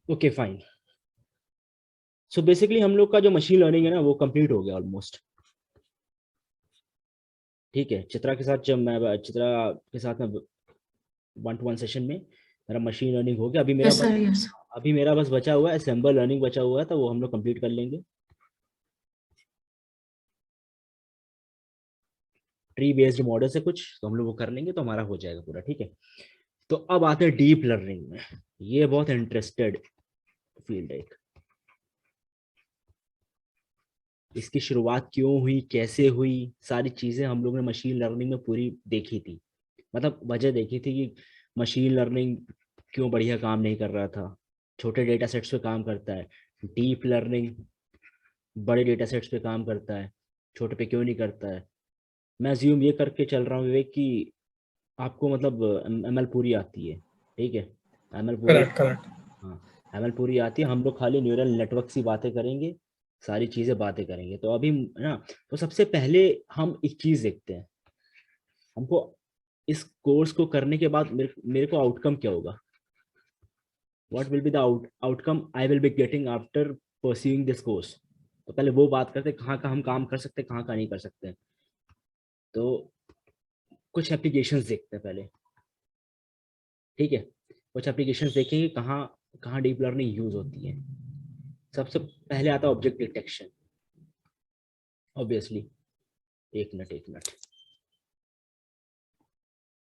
Okay fine. So basically हम लोग का जो मशीन लर्निंग है ना वो कंप्लीट हो गया ऑलमोस्ट। ठीक है, चित्रा के साथ जब मैं चित्रा के साथ मैं 1-to-1 सेशन में मेरा मशीन लर्निंग हो गया। Yes sir, yes. अभी मेरा बस बचा हुआ है असेंबल लर्निंग बचा हुआ है, तो वो हम लोग कंप्लीट कर लेंगे। ट्री बेस्ड मॉडल से कुछ तो हम लोग वो कर लेंगे, तो हमारा हो जाएगा पूरा। ठीक है, तो अब आते हैं डीप लर्निंग में। ये बहुत इंटरेस्टेड फील्ड है। इसकी शुरुआत क्यों हुई, कैसे हुई, सारी चीजें हम लोग ने मशीन लर्निंग में पूरी देखी थी। मतलब वजह देखी थी कि मशीन लर्निंग क्यों बढ़िया काम नहीं कर रहा था, छोटे डेटा सेट्स पे काम करता है। डीप लर्निंग बड़े डेटा सेट्स पे काम करता है, छोटे पे क्यों नहीं करता है। मैं अज्यूम ये करके चल रहा हूँ विवेक कि आपको मतलब एमएल पूरी आती है। ठीक है, एमएल पूरी। Correct, correct. हाँ, एमएल पूरी आती है। हम लोग खाली न्यूरल नेटवर्क की बातें करेंगे, सारी चीजें बातें करेंगे। तो अभी ना, तो सबसे पहले हम एक चीज देखते हैं। हमको इस कोर्स को करने के बाद मेरे को आउटकम क्या होगा, what will be the outcome I will be getting after pursuing this course. तो पहले वो बात करते हैं कहाँ का हम काम कर सकते हैं, कहाँ का नहीं कर सकते हैं। तो कुछ एप्लीकेशंस देखते हैं पहले। ठीक है, कुछ एप्लीकेशंस देखेंगे कहाँ कहाँ डीप लर्निंग यूज होती है। सबसे पहले आता है ऑब्जेक्ट डिटेक्शन, ऑब्वियसली। एक मिनट।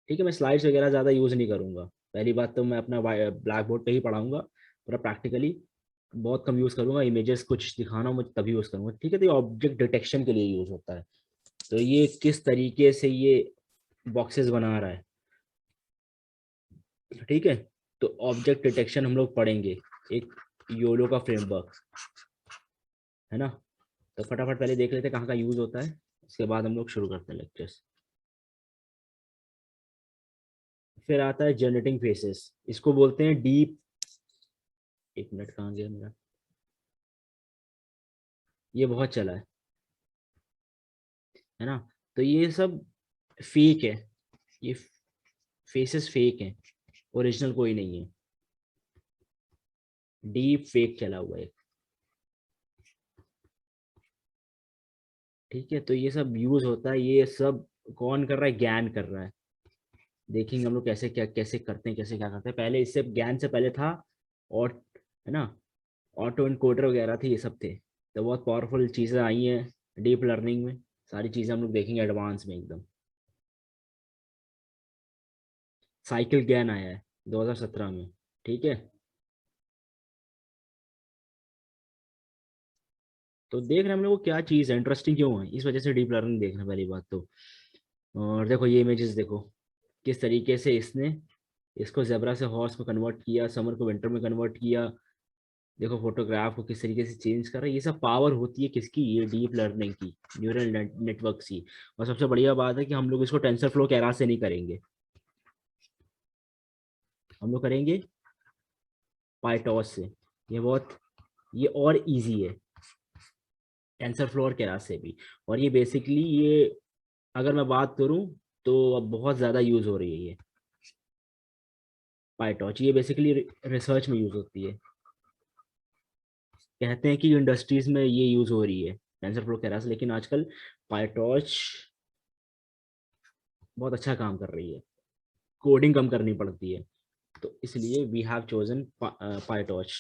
ठीक है, मैं स्लाइड्स वगैरह ज़्यादा यूज़ नहीं करूँगा। पहली बात तो मैं अपना ब्लैक बोर्ड पे ही पढ़ाऊँगा पूरा प्रैक्टिकली। बहुत कम यूज़ करूँगा, इमेजेस कुछ दिखाना हो मुझे तभी यूज़ करूँगा। ठीक है, तो ये ऑब्जेक्ट डिटेक्शन के लिए यूज़ होता है। तो ये किस तरीके से ये बॉक्सेस बना रहा है। ठीक है, तो ऑब्जेक्ट डिटेक्शन हम लोग पढ़ेंगे, एक योलो का फ्रेमवर्क है ना। तो फटाफट पहले देख लेते हैं कहाँ का यूज़ होता है, उसके बाद हम लोग शुरू करते हैं लेक्चर्स। फिर आता है जनरेटिंग फेसेस, इसको बोलते हैं डीप। एक मिनट, कहाँ गया मेरा, ये बहुत चला है ना। तो ये सब फेक है, ये फेसेस फेक हैं, ओरिजिनल कोई नहीं है, डीप फेक चला हुआ है। ठीक है, तो ये सब यूज होता है, ये सब कौन कर रहा है, ज्ञान कर रहा है। देखेंगे हम लोग कैसे क्या कैसे करते हैं, कैसे क्या करते हैं। पहले इससे ज्ञान से पहले था और, है ना, ऑटो इनकोडर वगैरह थे, ये सब थे। तो बहुत पावरफुल चीज़ें आई हैं डीप लर्निंग में, सारी चीज़ें हम लोग देखेंगे एडवांस में एकदम। साइकिल ज्ञान आया है 2017 में। ठीक है, तो देख रहे हैं हम लोग को क्या चीज़ है, इंटरेस्टिंग क्यों है, इस वजह से डीप लर्निंग देखना पहली बात तो। और देखो ये इमेजेस देखो, किस तरीके से इसने इसको जेब्रा से हॉर्स में कन्वर्ट किया, समर को विंटर में कन्वर्ट किया। देखो फोटोग्राफ को किस तरीके से चेंज कर रहा है। ये सब पावर होती है किसकी, ये डीप लर्निंग की, न्यूरल नेटवर्क की। और सबसे बढ़िया बात है कि हम लोग इसको टेंसर फ्लो केरा से नहीं करेंगे, हम लोग करेंगे पाइटॉस से। ये बहुत, ये और इजी है टेंसर फ्लो और केरा से भी। और ये बेसिकली ये, अगर मैं बात करूं तो अब बहुत ज़्यादा यूज़ हो रही है ये पाइटॉच। ये बेसिकली रिसर्च में यूज़ होती है। कहते हैं कि इंडस्ट्रीज में ये यूज़ हो रही है टेंसर फ्लो केरास, लेकिन आजकल पाइटॉच बहुत अच्छा काम कर रही है, कोडिंग कम करनी पड़ती है। तो इसलिए we have chosen PyTorch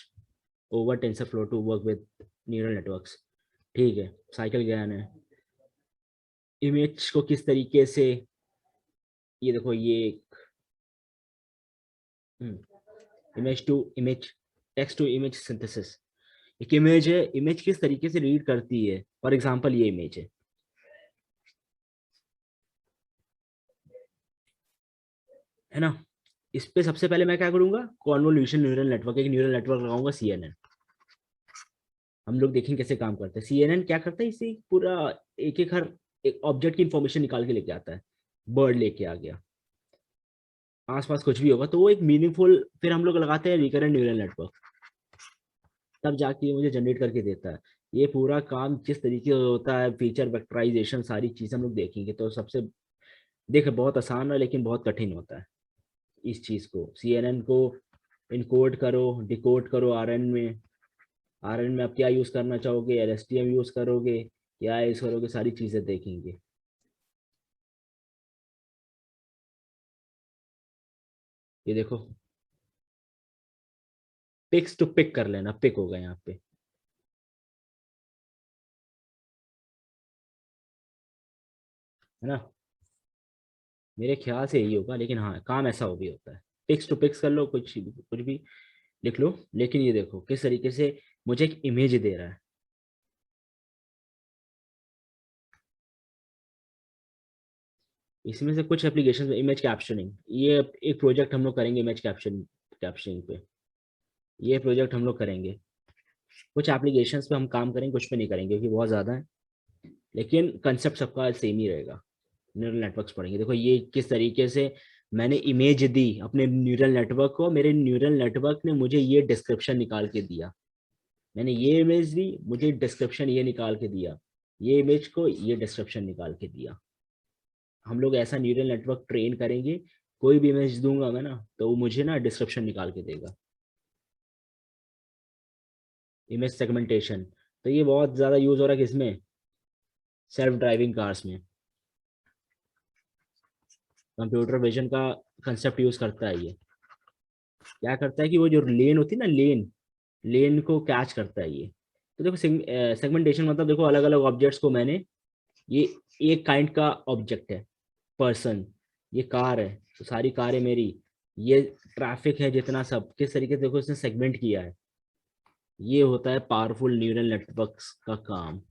over TensorFlow to work with neural networks. ठीक है, साइकिल ज्ञान है। इमेज को किस तरीके से, ये देखो ये image to image, text to image synthesis. एक इमेज है, इमेज किस तरीके से रीड करती है। फॉर एग्जांपल ये इमेज है ना। इस पे सबसे पहले मैं क्या करूंगा, कॉन्वोल्यूशन न्यूरल नेटवर्क, एक न्यूरल नेटवर्क लगाऊंगा सीएनएन। हम लोग देखेंगे कैसे काम करते हैं। सीएनएन क्या करता है, इसे पूरा एक एक हर एक ऑब्जेक्ट की इंफॉर्मेशन निकाल के लेके आता है। बर्ड लेके आ गया, आसपास कुछ भी होगा तो वो एक मीनिंगफुल, फिर हम लोग लगाते हैं रिकरेंट न्यूरल नेटवर्क, तब जाके ये मुझे जनरेट करके देता है। ये पूरा काम किस तरीके से होता है, फीचर वेक्टराइजेशन, सारी चीजें हम लोग देखेंगे। तो सबसे, देखे बहुत आसान है लेकिन बहुत कठिन होता है इस चीज को, सीएनएन को इनकोड करो, डिकोड करो आरएन में। आरएन में आप क्या यूज करना चाहोगे, एलएसटीएम यूज करोगे, क्या यूज करोगे, सारी चीजें देखेंगे। ये देखो, पिक्स टू पिक कर लेना, पिक होगा यहाँ पे, है ना। मेरे ख्याल से यही होगा, लेकिन हाँ काम ऐसा हो भी होता है। पिक्स टू पिक्स कर लो, कुछ भी लिख लो, लेकिन ये देखो किस तरीके से मुझे एक इमेज दे रहा है। इसमें से कुछ एप्लीकेशन में इमेज कैप्शनिंग, ये एक प्रोजेक्ट हम लोग करेंगे इमेज कैप्शनिंग पे। ये प्रोजेक्ट हम लोग करेंगे, कुछ एप्लीकेशंस पे हम काम करेंगे, कुछ पे नहीं करेंगे क्योंकि बहुत ज़्यादा है, लेकिन कंसेप्ट सबका सेम ही रहेगा। न्यूरल नेटवर्क्स पढ़ेंगे। देखो ये किस तरीके से मैंने इमेज दी अपने न्यूरल नेटवर्क को, मेरे न्यूरल नेटवर्क ने मुझे ये डिस्क्रिप्शन निकाल के दिया। मैंने ये इमेज दी, मुझे डिस्क्रिप्शन ये निकाल के दिया, ये इमेज को ये डिस्क्रिप्शन निकाल के दिया। हम लोग ऐसा न्यूरल नेटवर्क ट्रेन करेंगे, कोई भी इमेज दूंगा मैं ना, तो वो मुझे ना डिस्क्रिप्शन निकाल के देगा। इमेज सेगमेंटेशन, तो ये बहुत ज़्यादा यूज़ हो रहा है किसमें, सेल्फ ड्राइविंग कार्स में। कंप्यूटर विजन का कंसेप्ट यूज़ करता है ये। क्या करता है कि वो जो लेन होती है ना, लेन लेन को कैच करता है ये। तो देखो सेगमेंटेशन मतलब देखो अलग अलग ऑब्जेक्ट्स को मैंने, ये एक काइंड का ऑब्जेक्ट है, पर्सन, ये कार है तो सारी कारें मेरी, ये ट्रैफिक है जितना सब, किस तरीके से देखो इसने सेगमेंट किया है। ये होता है पावरफुल न्यूरल नेटवर्क्स का काम।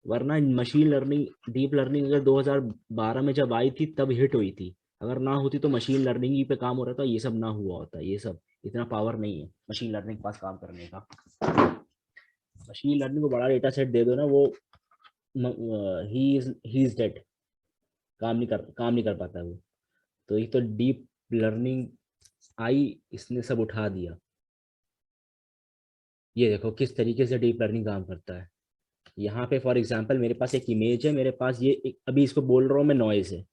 वरना मशीन लर्निंग, डीप लर्निंग अगर 2012 में जब आई थी तब हिट हुई थी, अगर ना होती तो मशीन लर्निंग ही पे काम हो रहा था, ये सब ना हुआ होता। ये सब इतना पावर नहीं है मशीन लर्निंग के पास काम करने का। मशीन लर्निंग को बड़ा डेटा सेट दे दो ना, वो ही इज डेड, काम नहीं कर पाता वो। तो ये तो डीप लर्निंग आई, इसने सब उठा दिया। ये देखो किस तरीके से डीप लर्निंग काम करता है। यहाँ पे फॉर एग्जांपल मेरे पास एक इमेज है, मेरे पास ये अभी इसको बोल रहा हूँ मैं, नॉइज है,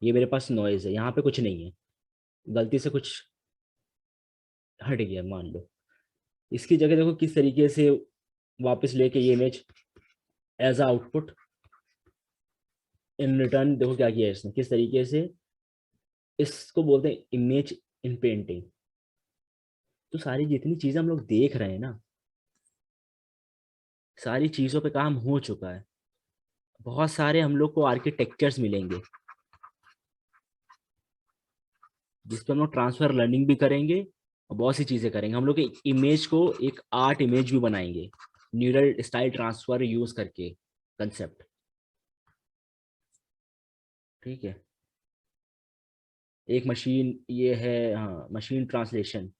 ये मेरे पास नॉइज है, यहाँ पे कुछ नहीं है, गलती से कुछ हट गया मान लो। इसकी जगह देखो किस तरीके से वापस लेके ये image as a output, in return देखो क्या किया है इसने, किस तरीके से, इसको बोलते हैं इमेज इन पेंटिंग। तो सारी जितनी चीजें हम लोग देख रहे हैं ना, सारी चीजों पे काम हो चुका है। बहुत सारे हम लोग को आर्किटेक्चर्स मिलेंगे जिसपे हम लोग ट्रांसफर लर्निंग भी करेंगे और बहुत सी चीजें करेंगे। हम लोग एक इमेज को एक आर्ट इमेज भी बनाएंगे, न्यूरल स्टाइल ट्रांसफर यूज करके, कंसेप्ट। ठीक है, एक मशीन ये है, हाँ मशीन ट्रांसलेशन।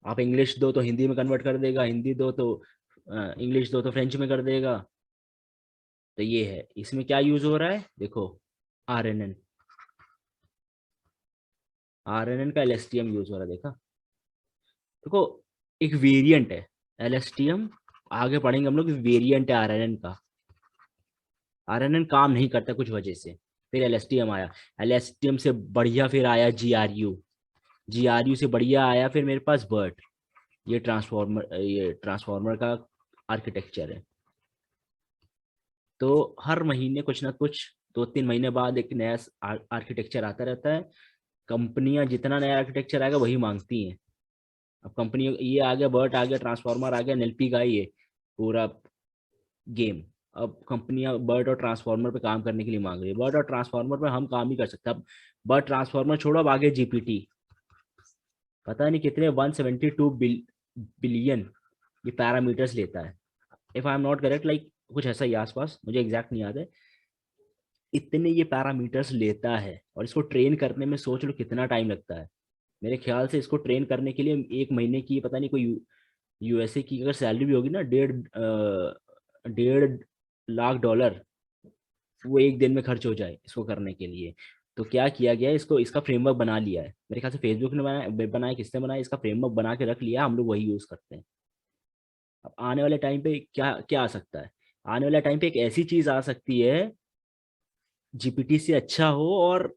आप इंग्लिश दो तो हिंदी में कन्वर्ट कर देगा, हिंदी दो तो इंग्लिश दो तो फ्रेंच में कर देगा। तो ये है, इसमें क्या यूज हो रहा है देखो, आरएनएन, आरएनएन का एलएसटीएम यूज हो रहा है, देखा। देखो एक वेरिएंट है एलएसटीएम, आगे पढ़ेंगे हम लोग, वेरिएंट है आरएनएन का। आरएनएन काम नहीं करता कुछ वजह से, फिर एलएसटीएम आया, एलएसटीएम से बढ़िया फिर आया जीआरयू, जीआरयू से बढ़िया आया फिर मेरे पास बर्ट। ये ट्रांसफॉर्मर का आर्किटेक्चर है। तो हर महीने कुछ ना कुछ, 2-3 महीने बाद एक नया आर्किटेक्चर आता रहता है। कंपनियां जितना नया आर्किटेक्चर आएगा वही मांगती हैं। अब कंपनी ये आ गया, बर्ट आ गया, ट्रांसफॉर्मर आ गया, एनएलपी का ये पूरा गेम। अब कंपनियां बर्ट और ट्रांसफॉर्मर पे काम करने के लिए मांग रही है, बर्ट और ट्रांसफॉर्मर पे हम काम नहीं कर सकते अब। बर्ट ट्रांसफॉर्मर छोड़ो, अब आगे जीपीटी, पता नहीं कितने 172 बिलियन ये पैरामीटर्स लेता है, if I am not correct, like कुछ ऐसा ही आसपास, मुझे एग्जैक्ट नहीं याद है। इतने ये पैरामीटर्स लेता है, और इसको ट्रेन करने में सोच लो कितना टाइम लगता है। मेरे ख्याल से इसको ट्रेन करने के लिए एक महीने की, पता नहीं कोई यूएसए की अगर सैलरी भी होगी ना, 1.5 लाख डॉलर, वो एक दिन में खर्च हो जाए इसको करने के लिए। तो क्या किया गया, इसको इसका फ्रेमवर्क बना लिया है, मेरे ख्याल से फेसबुक ने बनाया, किसने बनाया, इसका फ्रेमवर्क बना के रख लिया, हम लोग वही यूज करते हैं। अब आने वाले टाइम पे क्या क्या आ सकता है, आने वाले टाइम पे एक ऐसी चीज आ सकती है जीपीटी से अच्छा हो और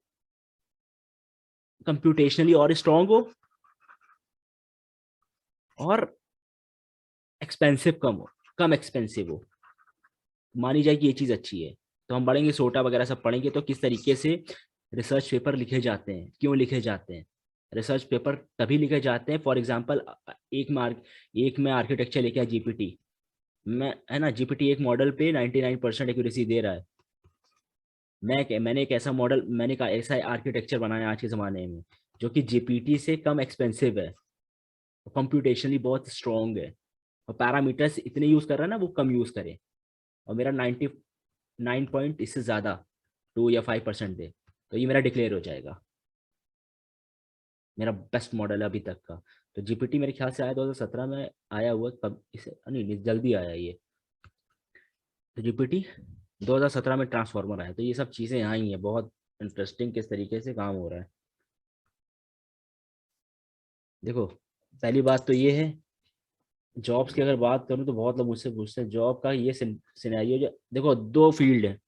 कंप्यूटेशनली और स्ट्रांग हो, और एक्सपेंसिव कम एक्सपेंसिव हो, मानी जाए कि ये चीज़ अच्छी है। तो हम पढ़ेंगे सोटा वगैरह सब पढ़ेंगे, तो किस तरीके से रिसर्च पेपर लिखे जाते हैं, क्यों लिखे जाते हैं। रिसर्च पेपर तभी लिखे जाते हैं, फॉर एग्जांपल एक में आर्किटेक्चर लेके आया जीपीटी, मैं है ना, जीपीटी एक मॉडल पे 99% एक्यूरेसी दे रहा है। मैंने एक ऐसा मॉडल, ऐसा आर्किटेक्चर बनाया आज के ज़माने में जो कि जीपीटी से कम एक्सपेंसिव है, कंप्यूटेशनली बहुत स्ट्रॉन्ग है, और पैरामीटर्स इतने यूज़ कर रहा है ना, वो कम यूज़ करे, और मेरा 99 पॉइंट इससे ज़्यादा 2 या 5% दे, तो ये मेरा डिक्लेयर हो जाएगा, मेरा बेस्ट मॉडल है अभी तक का। तो जीपीटी मेरे ख्याल से आया 2017 में आया हुआ, कब इसे नहीं जल्दी आया ये। तो जीपीटी 2017 में ट्रांसफॉर्मर आया, तो ये सब चीज़ें यहाँ ही है, बहुत इंटरेस्टिंग किस तरीके से काम हो रहा है। देखो, पहली बात तो ये है, जॉब्स की अगर बात करूँ तो बहुत लोग मुझसे पूछते हैं जॉब का ये सिनेरियो, जो देखो दो फील्ड है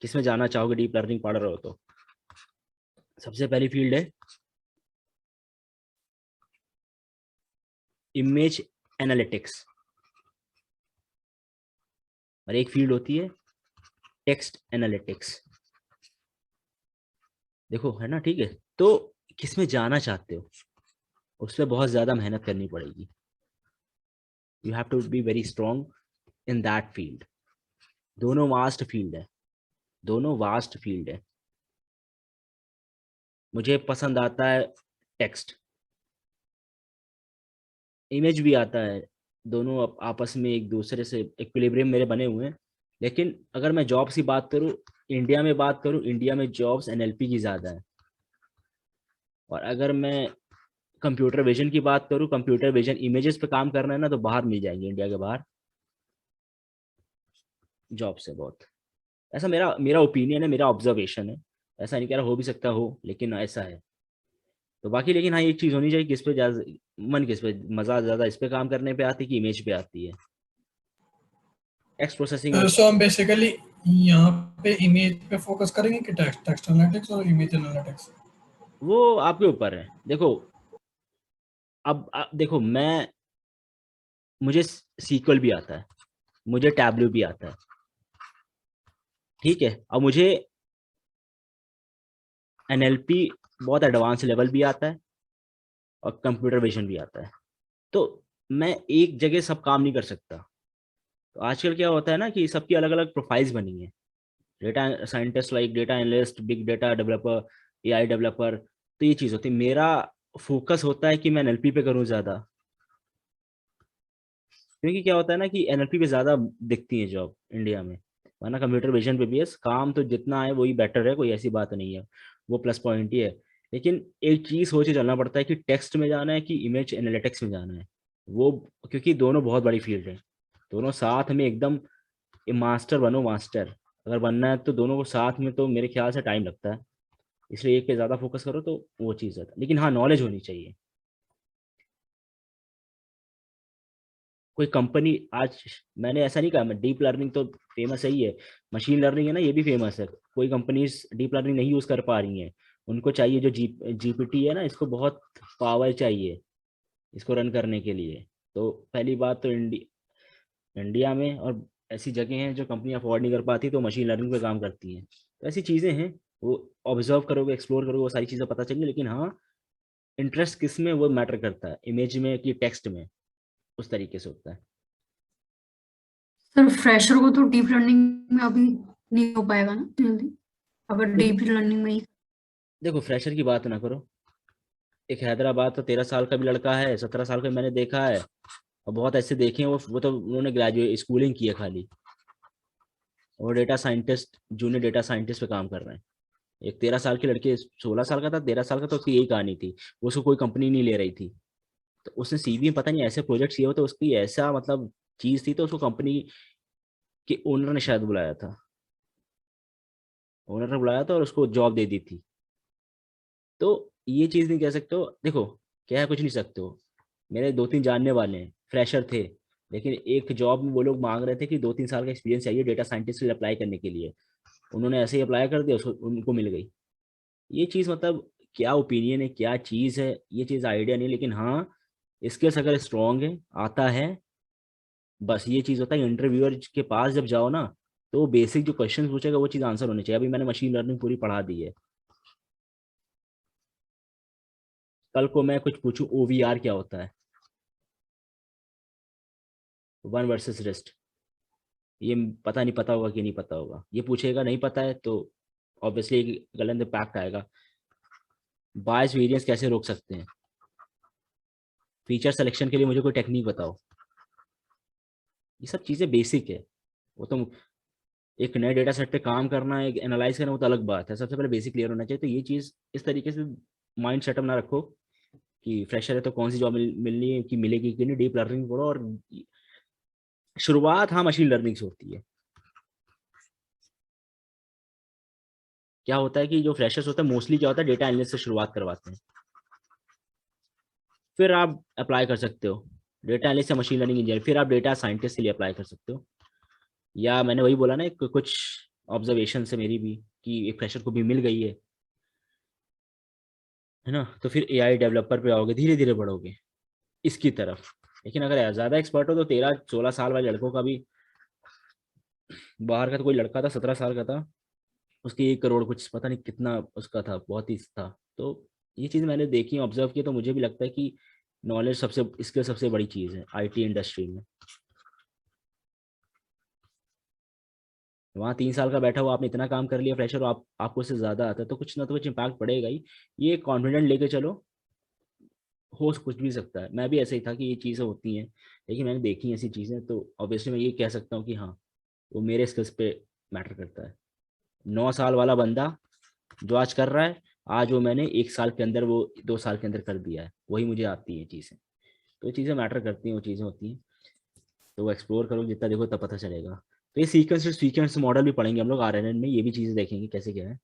किसमें जाना चाहोगे डीप लर्निंग पढ़ रहे हो तो। सबसे पहली फील्ड है इमेज एनालिटिक्स, और एक फील्ड होती है टेक्स्ट एनालिटिक्स। देखो है ना, ठीक है, तो किसमें जाना चाहते हो उस पर बहुत ज़्यादा मेहनत करनी पड़ेगी, you have to be very strong in that field. दोनों वास्ट फील्ड है, दोनों वास्ट फील्ड है। मुझे पसंद आता है टेक्स्ट, इमेज भी आता है, दोनों आपस में एक दूसरे से इक्विलिब्रियम मेरे बने हुए हैं। लेकिन अगर मैं जॉब्स की बात करूँ, इंडिया में जॉब्स एनएलपी की ज़्यादा है। और अगर मैं कंप्यूटर विजन की बात करूँ, कंप्यूटर विजन इमेजेस पे काम करना है ना, तो बाहर मिल जाएंगे, इंडिया के बाहर जॉब से बहुत। ऐसा मेरा मेरा ओपिनियन है, मेरा ऑब्जर्वेशन है, ऐसा नहीं कह रहा, हो भी सकता हो, लेकिन ऐसा है। तो बाकी लेकिन हाँ, एक चीज़ होनी चाहिए, किस पे ज़्यादा मन, किस पे मज़ा ज़्यादा, इस पे काम करने पे आती है कि इमेज पे आती है, टेक्स्ट प्रोसेसिंग में। सो हम बेसिकली यहाँ पे इमेज पे फोकस करेंगे कि टेक्स्ट टेक्स्ट एनालिटिक्स और इमेज एनालिटिक्स? वो आपके ऊपर है, देखो अब देखो मुझे सीक्वल भी आता है, मुझे टैबलू भी आता है, ठीक है, और मुझे एनएलपी बहुत एडवांस लेवल भी आता है, और कंप्यूटर विजन भी आता है। तो मैं एक जगह सब काम नहीं कर सकता। तो आजकल क्या होता है ना कि सबकी अलग अलग प्रोफाइल्स बनी है, data scientist like data analyst, big data developer, AI developer. तो ये चीज़ होती है, मेरा फोकस होता है कि मैं एनएलपी पे करूँ ज़्यादा, क्योंकि क्या होता है ना कि एनएलपी पे ज़्यादा दिखती है जॉब इंडिया में, वरना कंप्यूटर विजन पे भी है काम, तो जितना है वही बेटर है, कोई ऐसी बात नहीं है, वो प्लस पॉइंट ही है। लेकिन एक चीज़ सोच के चलना पड़ता है कि टेक्स्ट में जाना है कि इमेज एनालिटिक्स में जाना है, वो क्योंकि दोनों बहुत बड़ी फील्ड है, दोनों साथ में एकदम मास्टर बनो मास्टर, अगर बनना है तो दोनों को साथ में, तो मेरे ख्याल से टाइम लगता है, इसलिए एक पे ज़्यादा फोकस करो तो वो चीज़ है, लेकिन हाँ नॉलेज होनी चाहिए। कोई कंपनी आज, मैंने ऐसा नहीं कहा, मैं डीप लर्निंग तो फेमस है ही है, मशीन लर्निंग है ना, ये भी फेमस है, कोई कंपनीज डीप लर्निंग नहीं यूज कर पा रही हैं, उनको चाहिए जो जीपीटी है ना, इसको बहुत पावर चाहिए इसको रन करने के लिए। तो पहली बात तो इंडिया में और ऐसी जगह हैं जो कंपनी अफोर्ड नहीं कर पाती, तो मशीन लर्निंग पे काम करती हैं, तो ऐसी चीज़ें हैं, वो ऑब्जर्व करोगे, एक्सप्लोर करोगे, वो सारी चीज़ें पता चलेंगी। लेकिन हाँ, इंटरेस्ट किस में वो मैटर करता है, इमेज में कि टेक्स्ट में, उस तरीके से होता है। सर फ्रेशर को तो डीप लर्निंग में अभी नहीं हो पाएगा ना जल्दी, अगर देखो डीप लर्निंग में ही। देखो फ्रेशर की बात ना करो, एक हैदराबाद का 13 साल का भी लड़का है, 17 साल का भी मैंने देखा है, और बहुत ऐसे देखे हैं, वो तो उन्होंने ग्रेजुएट स्कूलिंग की है खाली, और data scientist, junior data scientist पे काम कर रहे हैं। एक 13 साल के लड़के, 16 साल का था, 13 साल का, तो उसकी यही कहानी थी, उसको कोई कंपनी नहीं ले रही थी, तो उसने सीवी में पता नहीं ऐसे प्रोजेक्ट किए हो, तो उसकी ऐसा मतलब चीज थी, तो उसको कंपनी के ओनर ने शायद बुलाया था, ओनर ने बुलाया था और उसको जॉब दे दी थी। तो ये चीज नहीं कह सकते हो, देखो क्या कुछ नहीं सकते हो। मेरे 2-3 जानने वाले हैं फ्रेशर थे, लेकिन एक जॉब में वो लोग मांग रहे थे कि 2-3 साल का एक्सपीरियंस चाहिए डेटा साइंटिस्ट के लिए अप्लाई करने के लिए, उन्होंने ऐसे ही अप्लाई कर दिया, उसको उनको मिल गई। ये चीज़ मतलब क्या ओपिनियन है, क्या चीज़ है, ये चीज़ आइडिया नहीं, लेकिन हाँ स्किल्स अगर स्ट्रॉन्ग है, आता है, बस ये चीज़ होता है इंटरव्यूअर के पास जब जाओ ना, तो बेसिक जो क्वेश्चन पूछेगा वो चीज़ आंसर होनी चाहिए। अभी मैंने मशीन लर्निंग पूरी पढ़ा दी है, कल को मैं कुछ पूछूं OVR क्या होता है, वन वर्सेस रेस्ट, ये पता नहीं, पता होगा कि नहीं पता होगा, ये पूछेगा, नहीं पता है तो ऑब्वियसली गलत इम्पैक्ट आएगा। बायस वेरिएंस कैसे रोक सकते हैं, फीचर सिलेक्शन के लिए मुझे कोई टेक्निक बताओ। ये सब चीज़ें बेसिक है, वो तो एक नए डेटा सेट पे काम करना है, एनालाइज करना, वो तो अलग बात है। सबसे पहले बेसिक क्लियर होना चाहिए। तो ये चीज़ इस तरीके से माइंड सेटअप ना रखो कि फ्रेशर है तो कौन सी जॉब मिलनी है, कि मिलेगी कि नहीं, डीप लर्निंग पढ़ो। और शुरुआत हाँ मशीन लर्निंग से होती है। क्या होता है कि जो फ्रेशर्स होता है मोस्टली क्या होता है, डेटा एनालिस्ट से शुरुआत करवाते हैं, फिर आप अप्लाई कर सकते हो डेटा एनालिस्ट या मशीन लर्निंग इंजीनियर, फिर आप डेटा साइंटिस्ट के लिए अप्लाई कर सकते हो। या मैंने वही बोला ना, कुछ ऑब्जर्वेशन से मेरी भी, कि एक फ्रेशर को भी मिल गई है ना, तो फिर AI डेवलपर पे आओगे, धीरे धीरे बढ़ोगे इसकी तरफ। लेकिन अगर ज़्यादा एक्सपर्ट हो तो 13-16 साल वाले लड़कों का भी, बाहर का तो कोई लड़का था 17 साल का था, उसकी 1 करोड़ कुछ पता नहीं कितना उसका था, बहुत ही था। तो ये चीज़ मैंने देखी, ऑब्जर्व की, तो मुझे भी लगता है कि नॉलेज सबसे, स्किल सबसे बड़ी चीज़ है IT इंडस्ट्री में। वहाँ 3 साल का बैठा हुआ, आपने इतना काम कर लिया फ्रेशर, आपको उससे ज़्यादा आता है, तो कुछ ना तो कुछ इम्पैक्ट पड़ेगा ही। ये कॉन्फिडेंट लेके चलो, हो कुछ भी सकता है। मैं भी ऐसे ही था कि ये चीज़ें होती हैं, लेकिन मैंने देखी ऐसी चीज़ें, तो ऑब्वियसली मैं ये कह सकता हूँ कि हाँ, वो मेरे स्किल्स पे मैटर करता है। 9 साल वाला बंदा जो आज कर रहा है, आज वो मैंने 1 साल के अंदर, वो 2 साल के अंदर कर दिया है, वही मुझे आती है चीज़ें। तो ये चीज़ें मैटर करती हैं, वो चीज़ें होती हैं। तो वो एक्सप्लोर करो जितना, देखो तब पता चलेगा। तो ये सीक्वेंस मॉडल भी पढ़ेंगे हम लोग RNN में, ये भी चीज़ें देखेंगे कैसे क्या है।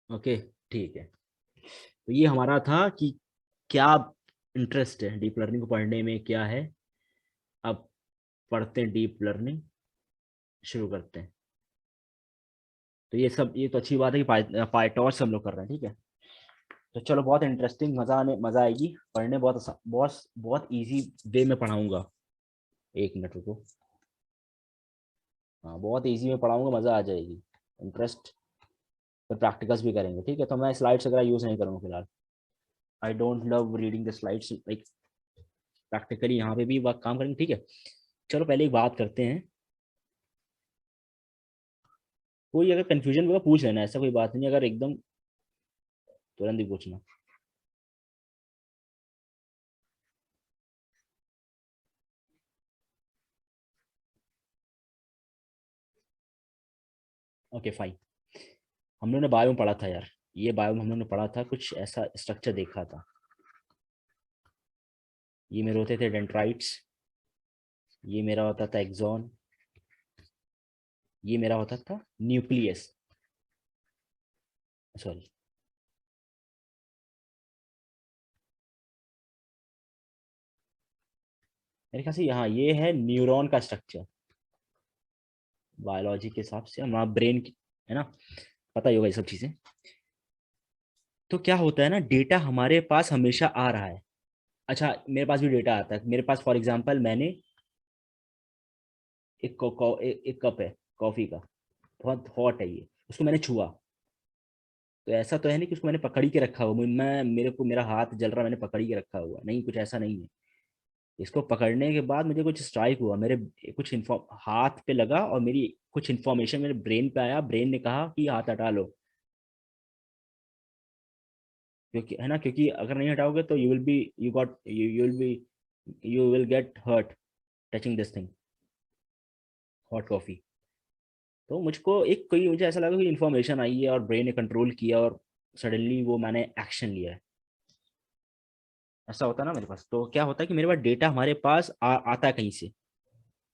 ओके, ठीक है। तो ये हमारा था कि क्या इंटरेस्ट है डीप लर्निंग को पढ़ने में, क्या है। अब पढ़ते हैं डीप लर्निंग, शुरू करते हैं। तो ये सब, ये तो अच्छी बात है कि पाइटॉर्च हम लोग कर रहे हैं, ठीक है। तो चलो, बहुत इंटरेस्टिंग, मज़ा आएगी पढ़ने, बहुत बहुत इजी वे में पढ़ाऊंगा। 1 मिनट रुको, हाँ बहुत इजी में पढ़ाऊंगा, मज़ा आ जाएगी, इंटरेस्ट। फिर प्रैक्टिकल्स भी करेंगे, ठीक है। तो मैं स्लाइड्स वगैरह यूज़ नहीं करूँगा फिलहाल। I don't love reading the slides, like practically यहाँ पे भी वक्त काम करेंगे, ठीक है। चलो पहले एक बात करते हैं, कोई अगर कंफ्यूजन होगा पूछ लेना, ऐसा कोई बात नहीं, अगर एकदम तुरंत ही पूछना। Okay fine. हम लोगों ने बायो में पढ़ा था यार, ये बायो में हम लोगों ने पढ़ा था, कुछ ऐसा स्ट्रक्चर देखा था। ये मेरे होते थे डेंड्राइट्स, ये मेरा होता था एक्सॉन, ये मेरा होता था न्यूक्लियस, सॉरी। मेरे ख्याल से यहाँ ये है न्यूरॉन का स्ट्रक्चर, बायोलॉजी के हिसाब से हमारा ब्रेन की, है ना, पता ही होगा ये सब चीज़ें। तो क्या होता है ना, डेटा हमारे पास हमेशा आ रहा है। अच्छा, मेरे पास भी डेटा आता है, मेरे पास फॉर एग्जांपल मैंने एक कप है कॉफ़ी का, बहुत हॉट है ये, उसको मैंने छुआ, तो ऐसा तो है नहीं कि उसको मैंने पकड़ ही के रखा हुआ, मैं मेरे को मेरा हाथ जल रहा, मैंने पकड़ ही के रखा हुआ नहीं, कुछ ऐसा नहीं है। इसको पकड़ने के बाद मुझे कुछ स्ट्राइक हुआ, मेरे कुछ इन्फॉर्म हाथ पे लगा, और मेरी कुछ इन्फॉर्मेशन मेरे ब्रेन पे आया, ब्रेन ने कहा कि हाथ हटा लो, क्योंकि है ना, क्योंकि अगर नहीं हटाओगे तो you will be, you will be, you will get hurt touching this thing, hot coffee. तो मुझको एक कोई, मुझे ऐसा लगा कि इन्फॉर्मेशन आई है और ब्रेन ने कंट्रोल किया, और सडनली वो मैंने एक्शन लिया है। ऐसा होता है ना मेरे पास। तो क्या होता है कि मेरे पास डेटा हमारे पास आता है कहीं से,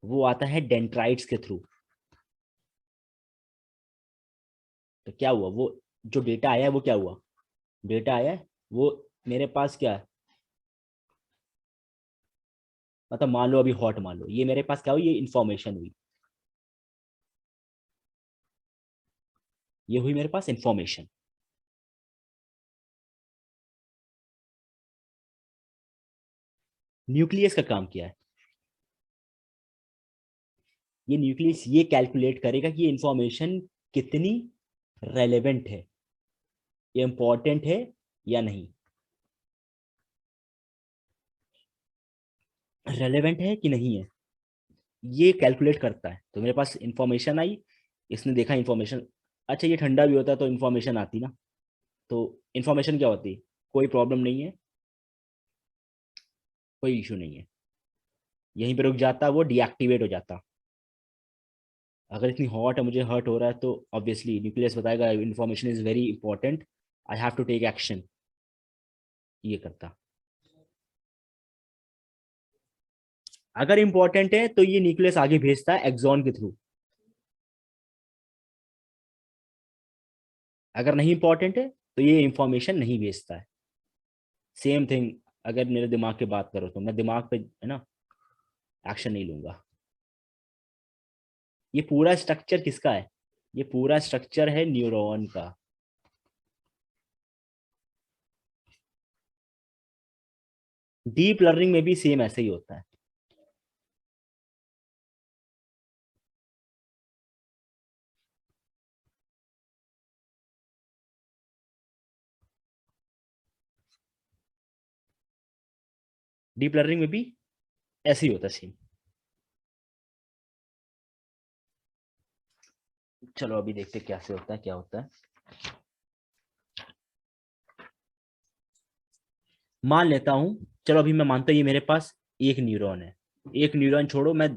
वो आता है डेंड्राइट्स के थ्रू। तो क्या हुआ, वो जो डेटा आया है वो क्या हुआ, डेटा आया है वो मेरे पास क्या है, मतलब मान लो अभी हॉट मान लो, ये मेरे पास क्या हुई, ये इन्फॉर्मेशन हुई, ये हुई मेरे पास इन्फॉर्मेशन। न्यूक्लियस का काम क्या है? ये न्यूक्लियस ये कैलकुलेट करेगा कि ये इंफॉर्मेशन कितनी रेलेवेंट है, ये इंपॉर्टेंट है या नहीं, रेलेवेंट है कि नहीं है, ये कैलकुलेट करता है। तो मेरे पास इंफॉर्मेशन आई, इसने देखा इंफॉर्मेशन, अच्छा ये ठंडा भी होता है तो इंफॉर्मेशन आती ना, तो इंफॉर्मेशन क्या होती, कोई प्रॉब्लम नहीं है, कोई इशू नहीं है, यहीं पे रुक जाता, वो डीएक्टिवेट हो जाता। अगर इतनी हॉट है, मुझे हर्ट हो रहा है, तो ऑब्वियसली न्यूक्लियस बताएगा information is very important, I have to take action, ये करता। अगर इंपॉर्टेंट है तो ये न्यूक्लियस आगे भेजता है एक्सॉन के थ्रू, अगर नहीं इंपॉर्टेंट है तो ये इंफॉर्मेशन नहीं भेजता है। सेम थिंग, अगर मेरे दिमाग की बात करो तो मैं दिमाग पे है ना एक्शन नहीं लूंगा। ये पूरा स्ट्रक्चर किसका है? ये पूरा स्ट्रक्चर है न्यूरॉन का। डीप लर्निंग में भी सेम ऐसे ही होता है। डीप लर्निंग में भी ऐसे ही होता है सेम। चलो अभी देखते कैसे होता है, क्या होता है। मान लेता हूं, चलो अभी मैं मानता हूं ये मेरे पास एक न्यूरॉन है, एक न्यूरॉन छोड़ो, मैं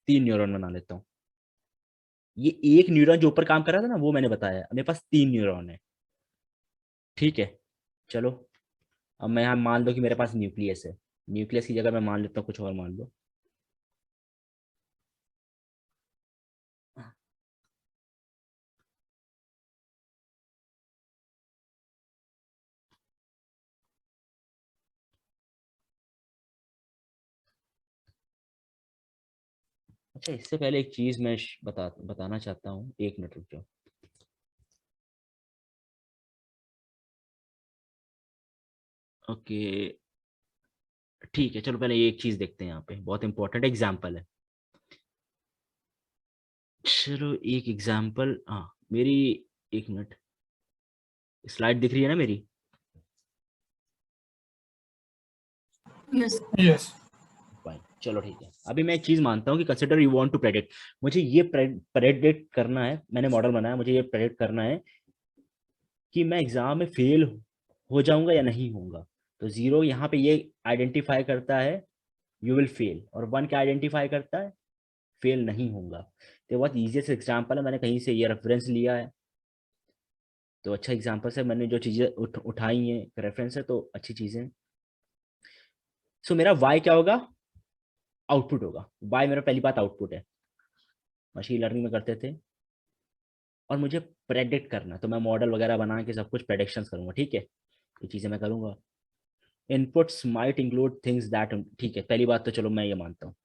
3 न्यूरॉन बना लेता हूँ। ये एक न्यूरॉन जो ऊपर काम कर रहा था ना, वो मैंने बताया, मेरे पास 3 न्यूरॉन है, ठीक है। चलो अब मैं यहाँ मान लो कि मेरे पास न्यूक्लियस है, न्यूक्लियस की जगह मैं मान लेता हूँ कुछ और मान लो। अच्छा इससे पहले एक चीज मैं बताना चाहता हूँ, 1 मिनट रुक जाओ। ओके ठीक है, चलो पहले एक चीज देखते हैं, यहाँ पे बहुत इंपॉर्टेंट एग्जाम्पल है। चलो एक एग्जाम्पल, हाँ मेरी, 1 मिनट, स्लाइड दिख रही है ना मेरी? यस। यस। फाइन, चलो ठीक है। अभी मैं एक चीज मानता हूँ कि consider you want to predict, मुझे ये प्रेडिक्ट करना है, मैंने मॉडल बनाया, मुझे ये प्रेडिक्ट करना है कि मैं एग्जाम में फेल हो जाऊंगा या नहीं होऊंगा। तो 0 यहाँ पे ये आइडेंटिफाई करता है यू विल फेल, और 1 क्या आइडेंटिफाई करता है, फेल नहीं होऊंगा। तो बहुत ईजीएस्ट एग्जाम्पल है, मैंने कहीं से ये रेफरेंस लिया है, तो अच्छा एग्जाम्पल से मैंने जो चीज़ें उठाई हैं रेफरेंस है, तो अच्छी चीज़ें। सो मेरा वाई क्या होगा, आउटपुट होगा। वाई मेरा पहली बात आउटपुट है, मशीन लर्निंग में करते थे, और मुझे प्रेडिक्ट करना, तो मैं मॉडल वगैरह बना के सब कुछ प्रेडिक्शंस करूंगा, ठीक है, ये चीज़ें मैं करूंगा। Inputs might include things that, ठीक है, पहली बात तो चलो मैं ये मानता हूँ,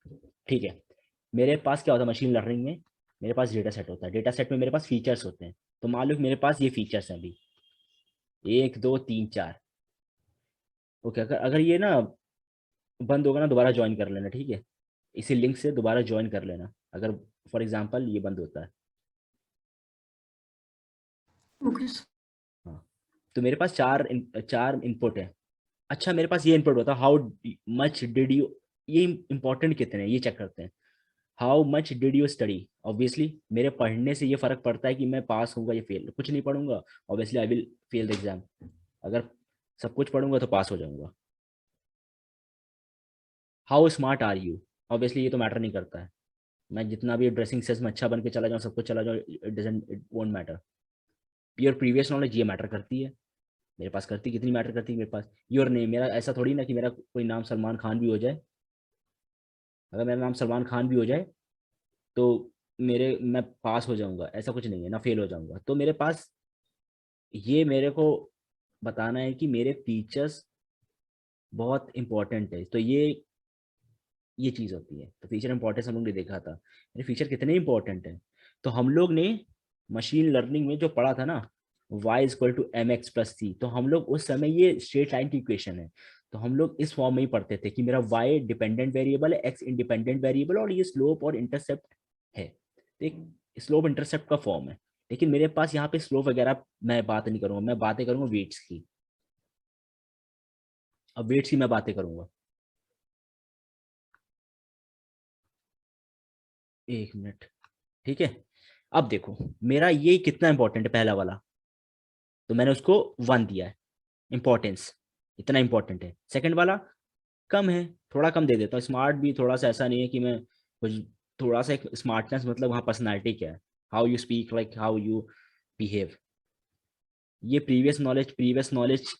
ठीक है। मेरे पास क्या होता है मशीन लर्निंग में, मेरे पास डेटा सेट होता है, डेटा सेट में मेरे पास फीचर्स होते हैं, तो मान लो कि मेरे पास ये फीचर्स हैं अभी, 1 2 3 4। ओके, अगर अगर ये ना बंद होगा ना, दोबारा ज्वाइन कर लेना, ठीक है, इसी लिंक से दोबारा ज्वाइन कर लेना, अगर फॉर एग्जांपल ये बंद होता है। ओके। हाँ, तो मेरे पास चार इनपुट है। अच्छा मेरे पास ये इनपुट होता है, हाउ मच डिड यू, ये इंपॉर्टेंट कितने हैं ये चेक करते हैं। How much did you study, obviously मेरे पढ़ने से ये फर्क पड़ता है कि मैं पास होऊंगा या फेल, कुछ नहीं पढ़ूंगा obviously I will fail the exam, अगर सब कुछ पढ़ूंगा तो पास हो जाऊंगा। How smart are you, obviously ये तो मैटर नहीं करता है, मैं जितना भी ड्रेसिंग सेंस में अच्छा बन के चला जाऊँ, सब कुछ चला जाऊँ, it doesn't, it won't matter. Your previous knowledge ये मैटर करती है, मेरे पास करती, कितनी मैटर करती है मेरे पास। योर नेम, मेरा ऐसा थोड़ी ना कि मेरा कोई नाम सलमान खान भी हो जाए, अगर मेरा नाम सलमान खान भी हो जाए तो मेरे मैं पास हो जाऊंगा, ऐसा कुछ नहीं है ना, फेल हो जाऊंगा। तो मेरे पास ये मेरे को बताना है कि मेरे फीचर्स बहुत इंपॉर्टेंट है, तो ये चीज़ होती है। तो फीचर इंपॉर्टेंस हम लोग ने देखा था, मेरे फीचर कितने इंपॉर्टेंट हैं। तो हम लोग ने मशीन लर्निंग में जो पढ़ा था ना, y equal to M X plus C. तो हम लोग उस समय, ये स्ट्रेट लाइन की इक्वेशन है, तो हम लोग इस फॉर्म में ही पढ़ते थे कि मेरा y डिपेंडेंट वेरिएबल है, x इंडिपेंडेंट वेरिएबल, और ये स्लोप और इंटरसेप्ट है। तो एक स्लोप इंटरसेप्ट का फॉर्म है। लेकिन मेरे पास यहाँ पे स्लोप वगैरह मैं बात नहीं करूंगा, मैं बातें करूंगा वेट्स की। अब वेट्स की मैं बातें करूंगा। एक मिनट, ठीक है। अब देखो मेरा ये कितना इंपॉर्टेंट है, पहला वाला, तो मैंने उसको 1 दिया है इंपॉर्टेंस, इतना इंपॉर्टेंट है। सेकंड वाला कम है, थोड़ा कम दे देता हूँ। स्मार्ट भी थोड़ा सा ऐसा नहीं है कि मैं कुछ, थोड़ा सा एक स्मार्टनेस मतलब वहाँ पर्सनालिटी क्या है, how you speak, like how you behave. ये प्रीवियस नॉलेज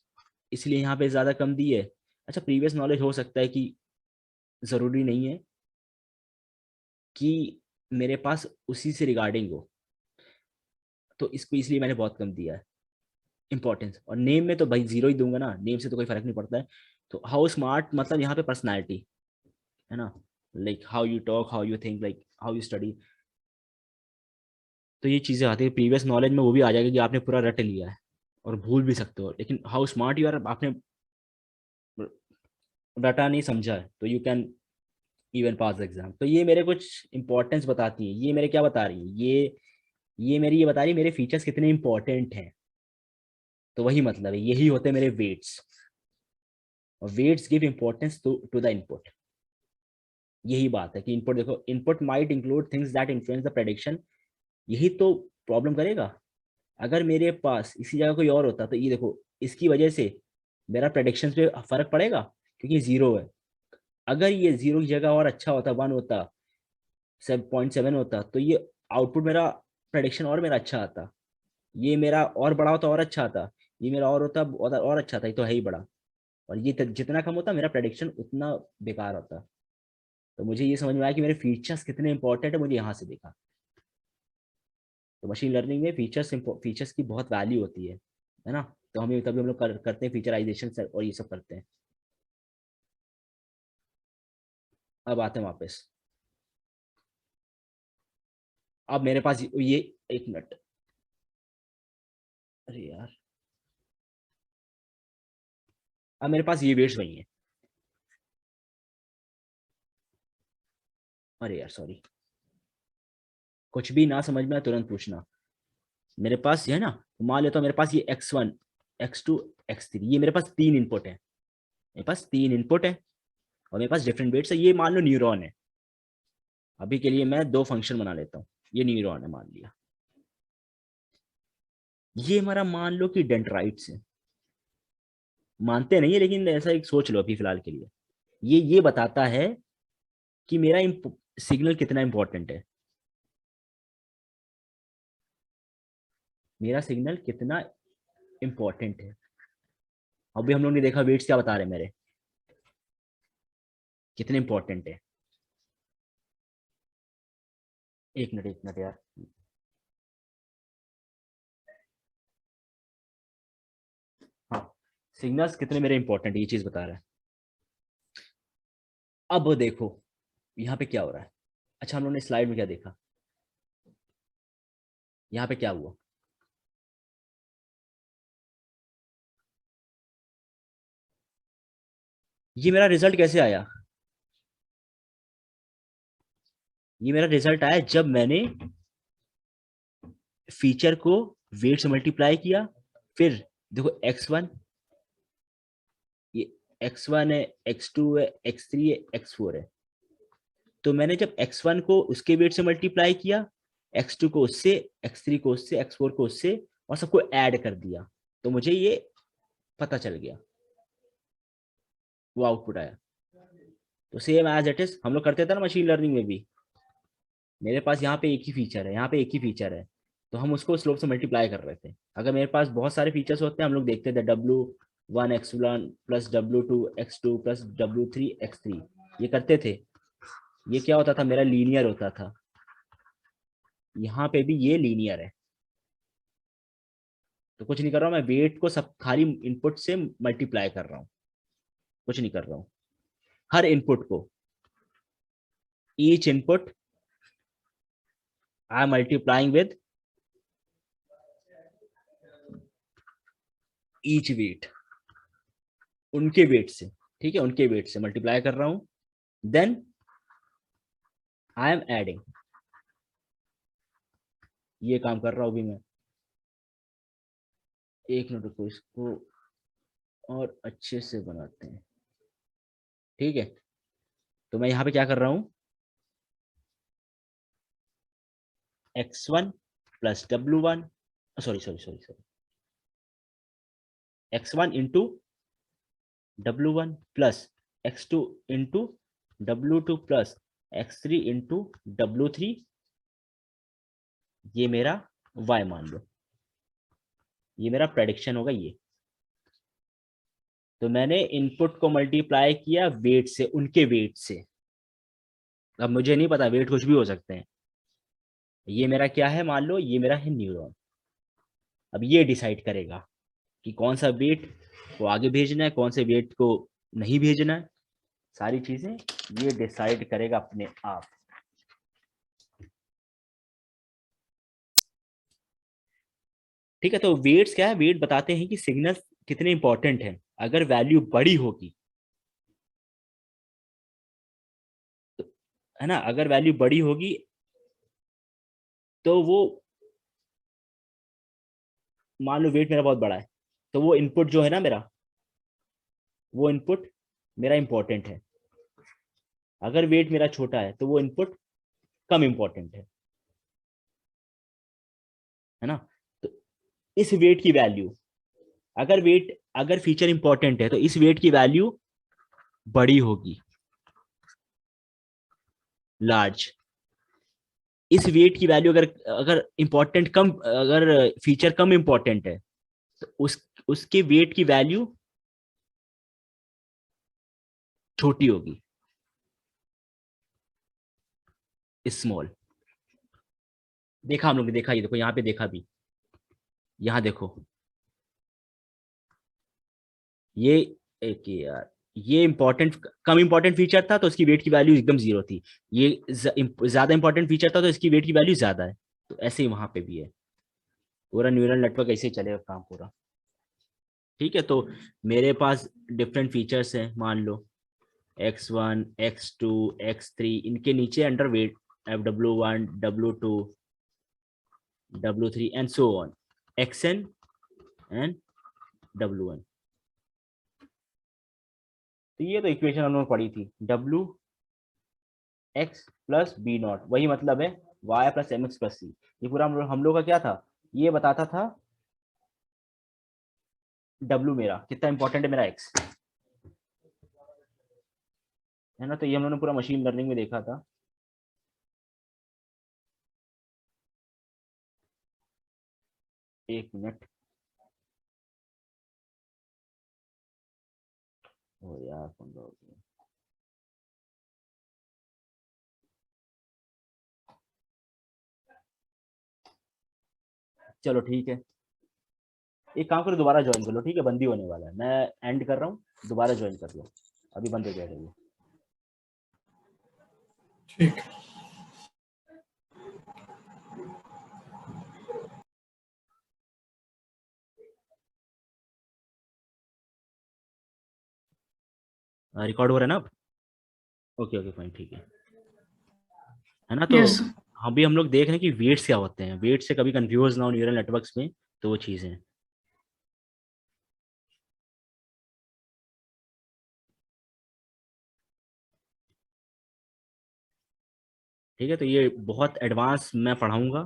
इसलिए यहाँ पे ज़्यादा कम दी है। अच्छा, प्रीवियस नॉलेज हो सकता है कि ज़रूरी नहीं है कि मेरे पास उसी से रिगार्डिंग हो, तो इसको इसलिए मैंने बहुत कम दिया है इंपॉर्टेंस। और नेम में तो भाई 0 ही दूंगा ना, नेम से तो कोई फर्क नहीं पड़ता है। तो हाउ स्मार्ट मतलब यहाँ पे पर्सनैलिटी है ना, like how you talk, how you think, like how you study. तो ये चीज़ें आती है प्रीवियस नॉलेज में, वो भी आ जाएगा कि आपने पूरा रट लिया है और भूल भी सकते हो। लेकिन हाउ स्मार्ट यू आर, आपने रटा नहीं, समझा है, तो you can even pass exam. तो ये मेरे कुछ इंपॉर्टेंस बताती है। ये मेरे क्या बता रही है, ये मेरी ये बता रही है मेरे फीचर्स कितने इंपॉर्टेंट हैं। तो वही मतलब है, यही होते हैं मेरे वेट्स। और weights give importance to the input. यही बात है कि इनपुट देखो, input might include things that influence the prediction. यही तो प्रॉब्लम करेगा। अगर मेरे पास इसी जगह कोई और होता, तो ये देखो इसकी वजह से मेरा प्रेडिक्शन पे फर्क पड़ेगा, क्योंकि 0 है। अगर ये 0 की जगह और अच्छा होता, 1 होता, 7.7 होता, तो ये आउटपुट मेरा प्रेडिक्शन और मेरा अच्छा आता। ये मेरा और बड़ा होता, और अच्छा आता। ये मेरा और होता, और अच्छा था, ये तो है ही बड़ा। और ये जितना कम होता मेरा प्रेडिक्शन, उतना बेकार होता। तो मुझे ये समझ में आया कि मेरे फीचर्स कितने इंपॉर्टेंट है, मुझे यहाँ से देखा। तो मशीन लर्निंग में फीचर्स की बहुत वैल्यू होती है ना। तो हमें तभी हम लोग करते हैं फीचराइजेशन और ये सब करते हैं। अब आते हैं वापस। अब मेरे पास ये, एक मिनट, अरे यार, अब मेरे पास ये वेट्स नहीं है। अरे यार सॉरी, कुछ भी ना समझ में आए तुरंत पूछना। मेरे पास ये है ना, मान लेता हूँ मेरे पास ये x1, x2, x3, ये मेरे पास 3 इनपुट है। मेरे पास 3 इनपुट है और मेरे पास डिफरेंट वेट्स है। ये मान लो न्यूरॉन है। अभी के लिए मैं 2 फंक्शन बना लेता हूँ। ये न्यूरॉन है मान लिया। ये हमारा मान लो कि डेंड्राइट्स है। मानते नहीं है, लेकिन ऐसा एक सोच लो अभी फिलहाल के लिए। ये बताता है कि मेरा सिग्नल कितना इंपॉर्टेंट है, मेरा सिग्नल कितना इंपॉर्टेंट है। अभी हम लोग ने देखा वेट्स क्या बता रहे हैं मेरे, कितने इंपॉर्टेंट है। एक मिनट यार। हाँ, सिग्नल्स कितने मेरे इंपॉर्टेंट है, ये चीज बता रहा है। अब देखो यहाँ पे क्या हो रहा है। अच्छा, हम लोगों ने स्लाइड में क्या देखा, यहाँ पे क्या हुआ। ये मेरा रिजल्ट कैसे आया, ये मेरा रिजल्ट आया जब मैंने फीचर को वेट से मल्टीप्लाई किया। फिर देखो x1, ये x1 है, x2 है, x3 है, x4 है। तो मैंने जब x1 को उसके वेट से मल्टीप्लाई किया, x2 को उससे, x3 को उससे, x4 को उससे, और सबको ऐड कर दिया, तो मुझे ये पता चल गया, वो आउटपुट आया। तो सेम एज इट इज हम लोग करते थे ना मशीन लर्निंग में भी। मेरे पास यहाँ पे एक ही फीचर है, यहाँ पे एक ही फीचर है, तो हम उसको स्लोप से मल्टीप्लाई कर रहे थे। अगर मेरे पास बहुत सारे फीचर्स होते हैं, हम लोग देखते थे W1 x1 plus W2 x2 plus W3 x3, ये करते थे। ये क्या होता था, मेरा लीनियर होता था। यहाँ पे भी ये लीनियर है। तो कुछ नहीं कर रहा हूँ मैं, वेट को सब खाली इनपुट से मल्टीप्लाई कर रहा हूँ, कुछ नहीं कर रहा हूँ। हर इनपुट को, each input I am multiplying with each weight, उनके वेट से, ठीक है, उनके वेट से मल्टीप्लाई कर रहा हूं, देन आई एम एडिंग, ये काम कर रहा हूं अभी मैं। एक मिनट रुको, इसको और अच्छे से बनाते हैं, ठीक है। तो मैं यहाँ पे क्या कर रहा हूँ, x1 plus w1, sorry sorry sorry sorry, x1 into w1 plus x2 into w2 plus x3 into w3, ये मेरा y मान लो, ये मेरा प्रेडिक्शन होगा ये। तो मैंने इनपुट को मल्टीप्लाई किया वेट से, उनके वेट से। अब मुझे नहीं पता, वेट कुछ भी हो सकते हैं। ये मेरा क्या है, मान लो ये मेरा है न्यूरॉन। अब ये डिसाइड करेगा कि कौन सा वेट को आगे भेजना है, कौन से वेट को नहीं भेजना है, सारी चीजें ये डिसाइड करेगा अपने आप। ठीक है, तो वेट्स क्या है, वेट बताते हैं कि सिग्नल कितने इंपॉर्टेंट है। अगर वैल्यू बड़ी होगी, है ना, अगर वैल्यू बड़ी होगी तो वो, मान लो वेट मेरा बहुत बड़ा है, तो वो इनपुट जो है ना मेरा, वो इनपुट मेरा इंपॉर्टेंट है। अगर वेट मेरा छोटा है तो वो इनपुट कम इंपॉर्टेंट है ना। तो इस वेट की वैल्यू, अगर फीचर इंपॉर्टेंट है तो इस वेट की वैल्यू बड़ी होगी, लार्ज। इस वेट की वैल्यू, अगर अगर इंपॉर्टेंट कम, अगर फीचर कम इंपॉर्टेंट है तो उसके वेट की वैल्यू छोटी होगी, स्मॉल। देखा हम लोग ने, देखा, ये देखो यहाँ पे देखा भी, यहाँ देखो ये, एक यार, ये इंपॉर्टेंट, कम इंपॉर्टेंट फीचर था तो इसकी वेट की वैल्यू एकदम जीरो थी। ये ज्यादा इंपॉर्टेंट फीचर था तो इसकी वेट की वैल्यू ज्यादा है। तो ऐसे ही वहां पे भी है, पूरा न्यूरल नेटवर्क ऐसे ही चलेगा काम पूरा। ठीक है, तो मेरे पास डिफरेंट फीचर्स हैं, मान लो x1 x2 x3, इनके नीचे under weight w1 w2 w3 and so on, xn and w1। तो ये तो इक्वेशन हम लोगों ने पढ़ी थी, w x plus B not, वही मतलब है y plus M X plus C. ये पूरा हम लोग का क्या था, ये बताता था w मेरा कितना इंपॉर्टेंट है, मेरा x है ना। तो ये हम लोगों ने पूरा मशीन लर्निंग में देखा था। एक मिनट, ओ यार 15 हो गया। चलो ठीक है, एक काम करो, दोबारा ज्वाइन कर लो, ठीक है, बंद ही होने वाला है, मैं एंड कर रहा हूँ, दोबारा ज्वाइन कर लो, अभी बंद हो जाएगा ये। ठीक है। रिकॉर्ड हो रहा है ना अब? ओके ओके फाइन, ठीक है ना। तो यस अभी हम लोग देख रहे हैं कि वेट्स क्या होते हैं, वेट से कभी कंफ्यूज ना हो न्यूरल नेटवर्क्स में, तो वो चीज़ें। ठीक है, तो ये बहुत एडवांस मैं पढ़ाऊंगा,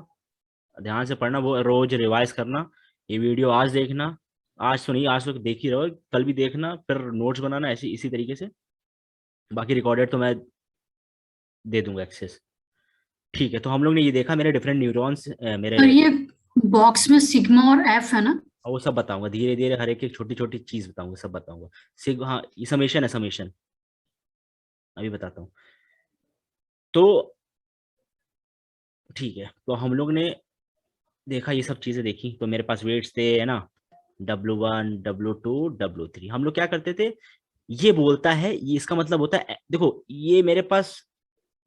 ध्यान से पढ़ना, वो रोज रिवाइज करना। ये वीडियो आज देखना, आज तो नहीं, आज तो देख ही रहो, कल भी देखना, फिर नोट्स बनाना, ऐसे इसी तरीके से। बाकी रिकॉर्डेड तो मैं दे दूंगा एक्सेस। ठीक है, तो हम लोग ने ये देखा, मेरे डिफरेंट न्यूरॉन्स, मेरे, और ये बॉक्स में सिग्मा और एफ है ना। और वो सब बताऊंगा धीरे धीरे, हर एक एक छोटी छोटी चीज बताऊंगा, सब बताऊंगा। सिग, हाँ ये समेशन है, समेशन अभी बताता हूँ। तो ठीक है, तो हम लोग ने देखा, ये सब चीजें देखी, तो मेरे पास वेट्स थे, है ना, W1 W2 W3। हम लोग क्या करते थे, ये बोलता है, ये इसका मतलब होता है, देखो ये मेरे पास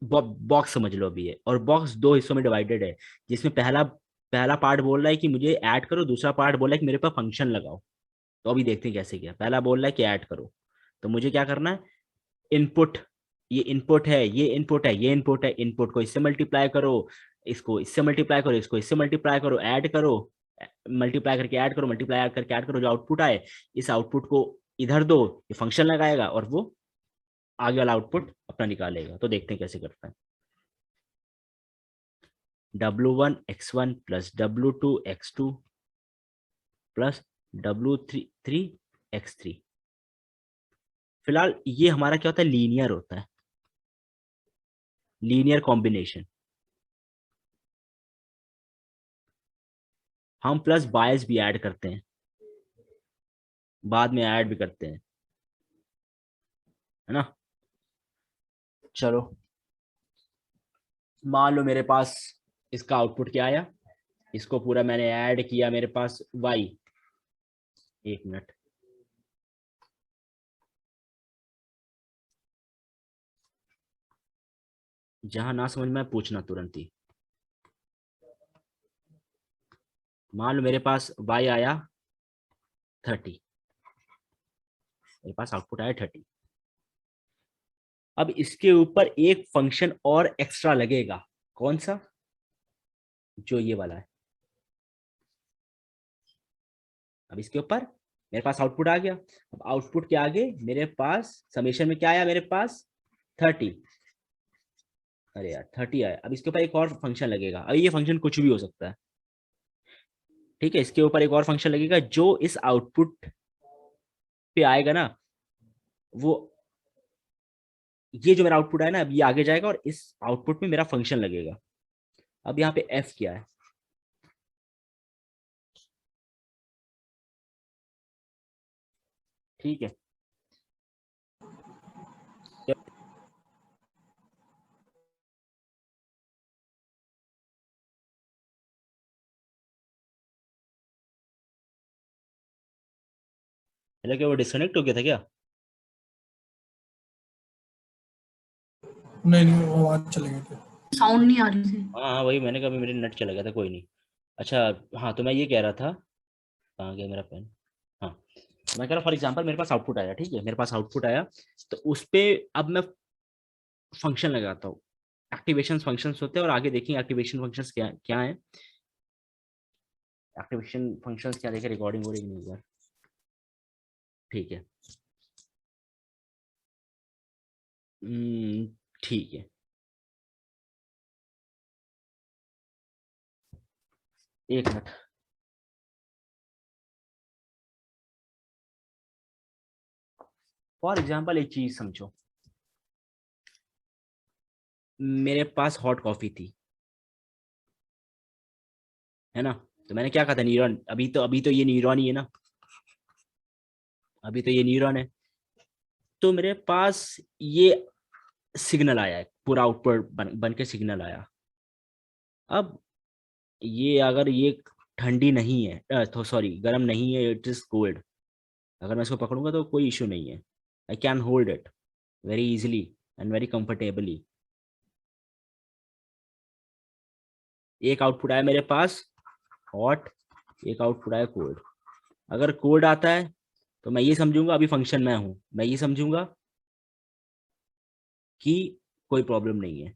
बॉक्स समझ लो अभी है, और बॉक्स दो हिस्सों में डिवाइडेड है, जिसमें पहला पहला पार्ट बोल रहा है कि मुझे ऐड करो, दूसरा पार्ट बोल रहा है कि मेरे पास फंक्शन लगाओ। तो अभी देखते हैं कैसे किया। पहला बोल रहा है कि ऐड करो, तो मुझे क्या करना है, इनपुट, ये इनपुट है, ये इनपुट है, ये इनपुट है, इनपुट को इससे मल्टीप्लाई करो, इसको इससे मल्टीप्लाई करो, इसको इससे मल्टीप्लाई करो, ऐड करो, मल्टीप्लाई करके ऐड करो, मल्टीप्लाई करके ऐड करो, जो आउटपुट आए इस आउटपुट को इधर दो, ये फंक्शन लगाएगा और वो आगे वाला आउटपुट अपना निकालेगा। तो देखते हैं कैसे करता है। W1 x1 plus W2 x2 plus W3 x3। फिलहाल ये हमारा क्या होता है, लीनियर होता है, लीनियर कॉम्बिनेशन। हम प्लस बायस भी ऐड करते हैं, बाद में ऐड भी करते हैं, है ना। चलो मान लो मेरे पास इसका आउटपुट क्या आया, इसको पूरा मैंने ऐड किया, मेरे पास y, एक मिनट, जहां ना समझ में पूछना तुरंत ही। मान लो मेरे पास y आया 30, मेरे पास आउटपुट आया 30। अब इसके ऊपर एक फंक्शन और एक्स्ट्रा लगेगा, कौन सा, जो ये वाला है। अब इसके ऊपर मेरे पास आउटपुट आ गया, अब आउटपुट के आगे मेरे पास समेशन में क्या आया, मेरे पास 30, अरे यार 30 आया। अब इसके ऊपर एक और फंक्शन लगेगा, अब ये फंक्शन कुछ भी हो सकता है, ठीक है। इसके ऊपर एक और फंक्शन लगेगा जो इस आउटपुट पे आएगा ना, वो ये जो मेरा आउटपुट है ना, अब ये आगे जाएगा और इस आउटपुट में मेरा फंक्शन लगेगा। अब यहाँ पे f क्या है, ठीक है। पहले क्या वो डिस्कनेक्ट हो गया था क्या? नहीं नहीं, वो आवाज चली गई थी। साउंड नहीं आ रही थी। हाँ हाँ, वही मैंने कहा मेरे नेट चला गया था, कोई नहीं। अच्छा, हाँ तो मैं ये कह रहा था, कहाँ गया मेरा पेन, हाँ मैं कह रहा फॉर एग्जांपल मेरे पास आउटपुट आया, ठीक है, मेरे पास आउटपुट आया, तो उस पे अब मैं फंक्शन लगाता हूँ, एक्टिवेशन फंक्शंस होते हैं, और आगे देखेंगे एक्टिवेशन फंक्शंस क्या क्या है। एक्टिवेशन फंक्शंस क्या, देखे रिकॉर्डिंग हो रही नहीं यार, ठीक है। ठीक है, एक मिनट। फॉर एग्जाम्पल एक चीज समझो, मेरे पास हॉट कॉफी थी, है ना, तो मैंने क्या कहा था, न्यूरॉन, अभी तो ये न्यूरॉन ही है ना, अभी तो ये न्यूरॉन है, तो मेरे पास ये सिग्नल आया है, पूरा आउटपुट बन के सिग्नल आया। अब ये अगर ये ठंडी नहीं है, तो सॉरी गर्म नहीं है, इट इज कोल्ड, अगर मैं इसको पकड़ूंगा तो कोई इशू नहीं है, I can hold it very easily and very comfortably. एक आउटपुट आया मेरे पास हॉट, एक आउटपुट आया कोल्ड। अगर कोल्ड आता है तो मैं ये समझूंगा अभी फंक्शन में हूं, मैं ये समझूंगा कि कोई प्रॉब्लम नहीं है,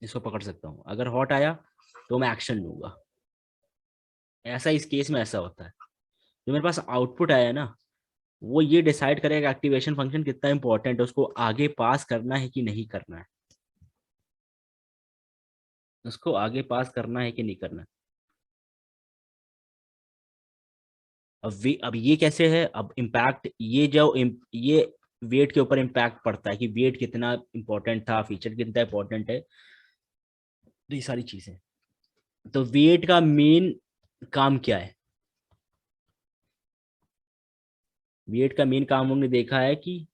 इसको पकड़ सकता हूँ। अगर हॉट आया तो मैं एक्शन लूंगा, ऐसा इस केस में ऐसा होता है। जो मेरे पास आउटपुट आया ना, वो ये डिसाइड करेगा एक्टिवेशन फंक्शन कितना इंपॉर्टेंट है, उसको आगे पास करना है कि नहीं करना है, उसको आगे पास करना है कि नहीं करना है। अब ये कैसे है, अब इम्पैक्ट ये ये वेट के ऊपर इम्पैक्ट पड़ता है कि वेट कितना इंपॉर्टेंट था, फीचर कितना इंपॉर्टेंट है, तो ये सारी चीजें। तो वेट का मेन काम क्या है, वेट का मेन काम हमने देखा है कि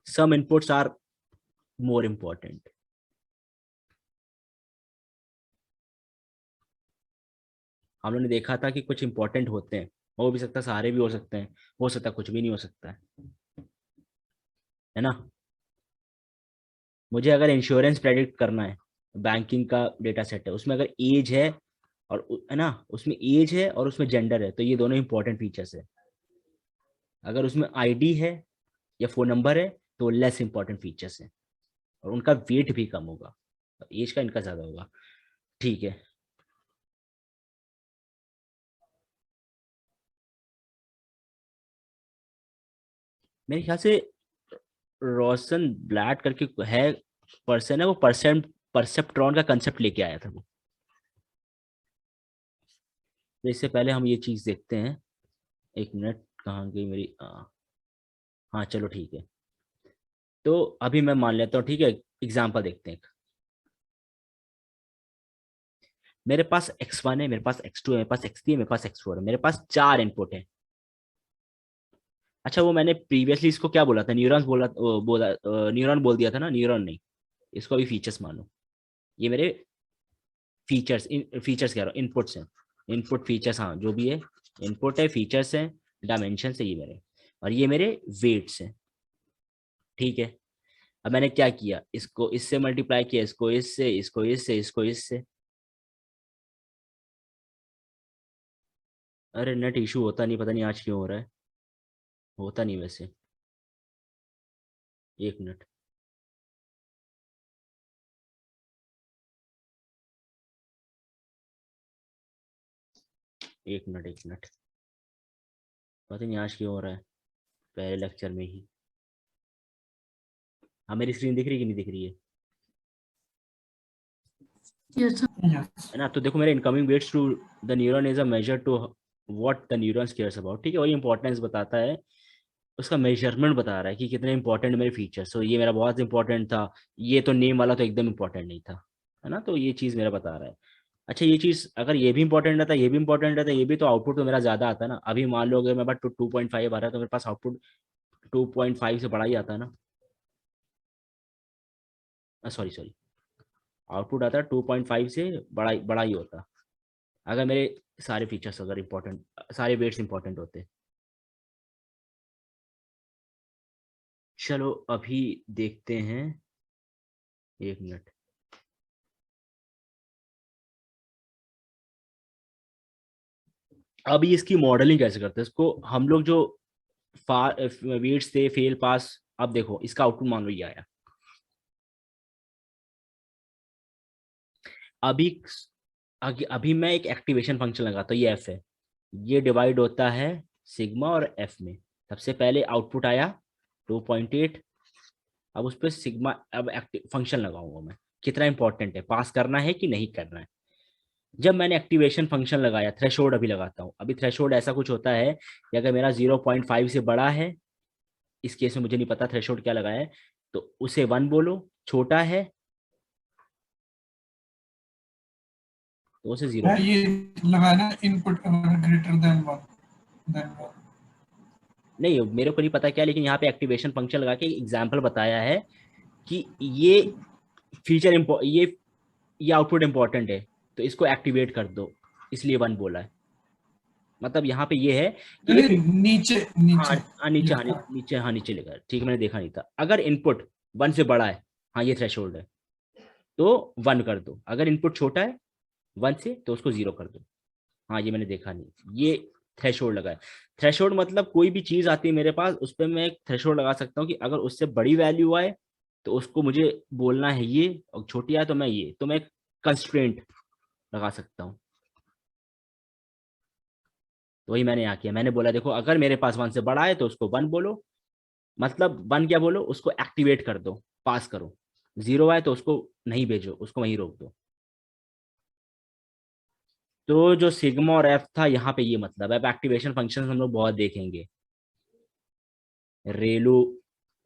सम इनपुट्स आर मोर इम्पोर्टेंट। हम लोगों ने देखा था कि कुछ इंपॉर्टेंट होते हैं, हो भी सकता है सारे भी हो सकते हैं, हो सकता है कुछ भी नहीं हो सकता है ना। मुझे अगर इंश्योरेंस प्रेडिक्ट करना है, बैंकिंग का डेटा सेट है, उसमें अगर एज है और है ना, उसमें एज है और उसमें जेंडर है, तो ये दोनों इंपॉर्टेंट फीचर्स है। अगर उसमें आईडी है या फोन नंबर है तो लेस इंपॉर्टेंट फीचर्स है, और उनका वेट भी कम होगा, एज का इनका ज्यादा होगा। ठीक है, मेरे ख्याल से रोशन ब्लैट करके है पर्सन है, वो परसेप्ट्रॉन का कंसेप्ट लेके आया था वो। तो इससे पहले हम ये चीज देखते हैं, एक मिनट, कहाँ गई मेरी हाँ चलो ठीक है। तो अभी मैं मान लेता हूँ, ठीक है, एग्जाम्पल देखते हैं। मेरे पास x1 है, मेरे पास x2 है, मेरे पास x3 है, मेरे पास x4 है, मेरे पास 4 इनपुट है। अच्छा, वो मैंने प्रीवियसली इसको क्या बोला था, न्यूरॉन्स बोला न्यूरॉन बोल दिया था ना, न्यूरॉन नहीं, इसको अभी फीचर्स मानो। ये मेरे फीचर्स कह रहा हूँ, इनपुट्स हैं, इनपुट फीचर्स, हाँ जो भी है, इनपुट है, फीचर्स हैं, डायमेंशन है ये मेरे, और ये मेरे वेट्स हैं। ठीक है, अब मैंने क्या किया, इसको इससे मल्टीप्लाई किया, इसको इससे, इसको इससे, इसको इससे। अरे नेट इशू होता नहीं, पता नहीं आज क्यों हो रहा है, होता नहीं वैसे। एक मिनट, एक मिनट, एक मिनट, पता नहीं आज क्यों हो रहा है, पहले लेक्चर में ही। हाँ, मेरी स्क्रीन दिख रही है कि नहीं दिख रही है? Yes sir. यस है ना, तो देखो मेरे incoming weights to the neuron is a measure to what the neurons cares about. ठीक है, और ये इंपॉर्टेंस बताता है, उसका मेजरमेंट बता रहा है कि कितने इंपॉर्टेंट मेरे फीचर्स। तो ये मेरा बहुत इंपॉर्टेंट था, ये तो नेम वाला तो एकदम इंपॉर्टेंट नहीं था, है ना, तो ये चीज़ मेरा बता रहा है। अच्छा, ये चीज़ अगर ये भी इंपॉर्टेंट रहता, ये भी इंपॉर्टेंट रहता, ये भी, तो आउटपुट तो मेरा ज़्यादा आता ना। अभी मान लो अगर मेरे पास 2.5 आ रहा है, तो मेरे पास आउटपुट 2.5 से बड़ा ही आता है ना, सॉरी सॉरी, आउटपुट आता है 2.5 से बड़ा बड़ा ही होता, अगर मेरे सारे फीचर्स अगर इंपॉर्टेंट, सारे वेट्स इंपॉर्टेंट होते। चलो अभी देखते हैं, एक मिनट। अभी इसकी मॉडलिंग कैसे करते हैं, इसको हम लोग जो वेट्स थे, फेल पास, अब देखो इसका आउटपुट मान लो ये आया। अभी अभी मैं एक एक्टिवेशन फंक्शन लगाता हूँ, ये एफ है, ये डिवाइड होता है सिग्मा और एफ में। सबसे पहले आउटपुट आया 2.8, अब उस पर सिग्मा, अब फंक्शन लगाऊंगा मैं, कितना इंपॉर्टेंट है, पास करना है कि नहीं करना है। जब मैंने एक्टिवेशन फंक्शन लगाया, थ्रेशोल्ड अभी लगाता हूँ, अभी थ्रेशोल्ड ऐसा कुछ होता है कि अगर मेरा 0.5 से बड़ा है, इस केस में मुझे नहीं पता थ्रेशोल्ड क्या लगाया है, तो उसे 1 बोलो, छोटा है तो उसे 0 बोलो। ये लगाना इनपुट ग्रेटर देन 1 नहीं, मेरे को नहीं पता क्या, लेकिन यहाँ पे एक्टिवेशन फंक्शन लगा के एग्जाम्पल बताया है कि ये फीचर ये आउटपुट इंपॉर्टेंट है, तो इसको एक्टिवेट कर दो, इसलिए 1 बोला है। मतलब यहाँ पे ये है कि नहीं ये, नीचे हाँ नीचे हाँ नीचे, हाँ लिखा नीचे, हाँ नीचे लिखा है, ठीक है, मैंने देखा नहीं था। अगर इनपुट 1 से बड़ा है, हाँ ये थ्रेशोल्ड है, तो 1 कर दो। अगर इनपुट छोटा है 1 से, तो उसको 0 कर दो। हाँ ये मैंने देखा नहीं, ये थ्रेशोल्ड लगा है। थ्रेशोल्ड मतलब कोई भी चीज आती है मेरे पास, उस पर मैं एक थ्रेशोल्ड लगा सकता हूँ कि अगर उससे बड़ी वैल्यू आए तो उसको मुझे बोलना है ये, और छोटी आए तो मैं ये, तो मैं कंस्ट्रेंट लगा सकता हूँ। तो वही मैंने यहाँ किया, मैंने बोला देखो अगर मेरे पास 1 से बड़ा है तो उसको 1 बोलो, मतलब 1 क्या बोलो, उसको एक्टिवेट कर दो, पास करो। 0 आए तो उसको नहीं भेजो, उसको वहीं रोक दो। तो जो सिग्मा और एफ था यहाँ पे, ये मतलब अब एक्टिवेशन फंक्शन हम लोग बहुत देखेंगे, रेलू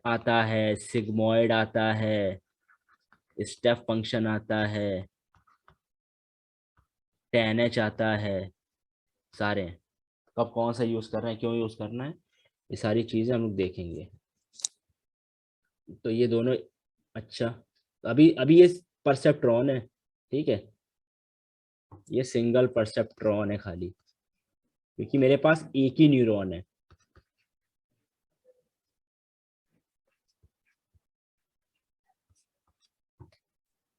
आता है, सिग्मोइड आता है, स्टेप फंक्शन आता है, टेन एच आता है, सारे हैं। कब कौन सा यूज कर रहे हैं, क्यों यूज करना है, ये सारी चीजें हम लोग देखेंगे। तो ये दोनों, अच्छा, अभी अभी ये परसेप्ट्रॉन है, ठीक है, ये सिंगल परसेप्ट्रॉन है खाली, क्योंकि मेरे पास एक ही न्यूरॉन है।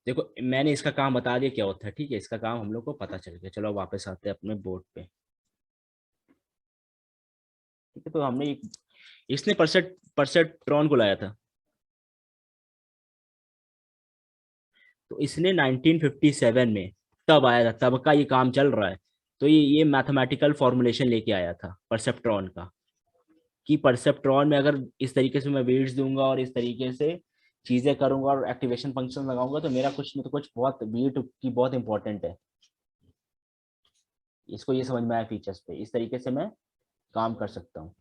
देखो मैंने इसका काम बता दिया क्या होता है, ठीक है, इसका काम हम लोग को पता चल गया। चलो वापस आते हैं अपने बोर्ड पे। ठीक है, तो हमने इसने परसेप्ट्रॉन को लाया था, तो इसने 1957 में तब आया था, तब का ये काम चल रहा है। तो ये मैथमेटिकल फॉर्मुलेशन लेके आया था परसेप्ट्रॉन का, कि परसेप्ट्रॉन में अगर इस तरीके से मैं वेट्स दूंगा और इस तरीके से चीजें करूंगा और एक्टिवेशन फंक्शन लगाऊंगा तो मेरा कुछ नहीं तो कुछ बहुत वेट की बहुत इंपॉर्टेंट है। इसको ये समझ में आया फीचर्स पे, इस तरीके से मैं काम कर सकता हूँ।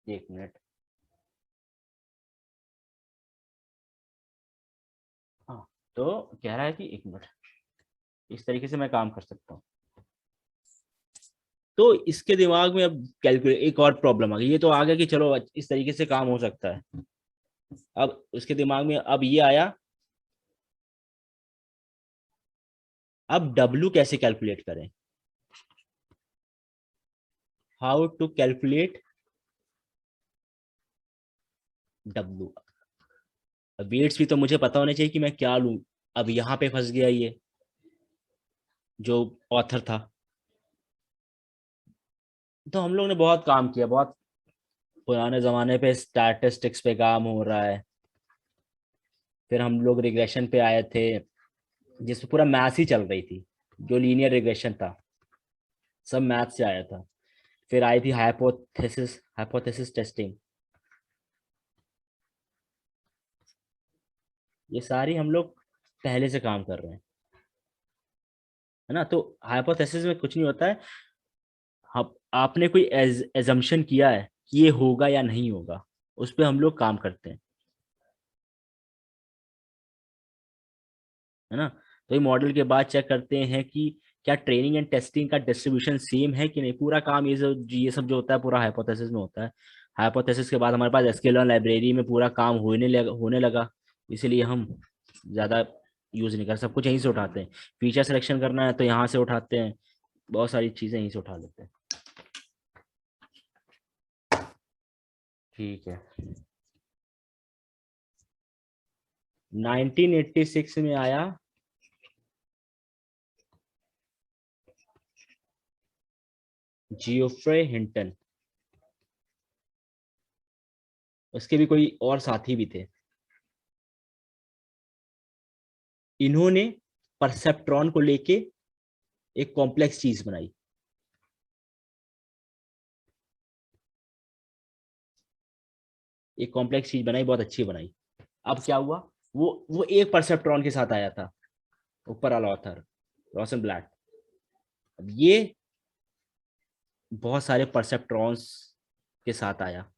एक मिनट, हाँ, तो कह रहा है कि एक मिनट, इस तरीके से मैं काम कर सकता हूँ। तो इसके दिमाग में अब कैलकुलेट एक और प्रॉब्लम आ गई। ये तो आ गया कि चलो इस तरीके से काम हो सकता है। अब उसके दिमाग में अब ये आया, अब W कैसे कैलकुलेट करें, how to calculate W। Weights भी तो मुझे पता होने चाहिए कि मैं क्या लूं। अब यहाँ पे फंस गया ये जो ऑथर था। तो हम लोग ने बहुत काम किया, बहुत पुराने जमाने पे स्टैटिस्टिक्स पे काम हो रहा है। फिर हम लोग रिग्रेशन पे आए थे, जिसमें पूरा मैथ्स ही चल रही थी। जो लीनियर रिग्रेशन था सब मैथ से आया था। फिर आई थी हाइपोथेसिस टेस्टिंग। ये सारी हम लोग पहले से काम कर रहे हैं, है ना। तो हाइपोथेसिस में कुछ नहीं होता है, आपने कोई एजम्पशन किया है कि ये होगा या नहीं होगा, उस पर हम लोग काम करते हैं, है ना। तो ये मॉडल के बाद चेक करते हैं कि क्या ट्रेनिंग एंड टेस्टिंग का डिस्ट्रीब्यूशन सेम है कि नहीं। पूरा काम ये सब जो होता है पूरा हाइपोथेसिस में होता है। हाइपोथेसिस के बाद हमारे पास एसक्यूएल लाइब्रेरी में पूरा काम होने लगा। इसीलिए हम ज़्यादा यूज़ नहीं कर, सब कुछ यहीं से उठाते हैं। फीचर सिलेक्शन करना है तो यहाँ से उठाते हैं, बहुत सारी चीज़ें यहीं से उठा लेते हैं। ठीक है, 1986 में आया जियोफ्रे हिंटन। उसके भी कोई और साथी भी थे। इन्होंने परसेप्ट्रॉन को लेके एक कॉम्प्लेक्स चीज बनाई। एक कॉम्प्लेक्स चीज बनाई, बहुत अच्छी बनाई। अब क्या हुआ, वो एक परसेप्ट्रॉन के साथ आया था, ऊपर वाला ऑथर रोसेनब्लैट। अब ये बहुत सारे परसेप्ट्रॉन्स के साथ आया,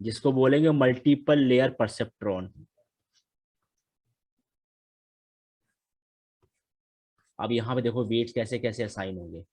जिसको बोलेंगे मल्टीपल लेयर परसेप्ट्रॉन। अब यहाँ पे देखो वेट्स कैसे कैसे असाइन होंगे।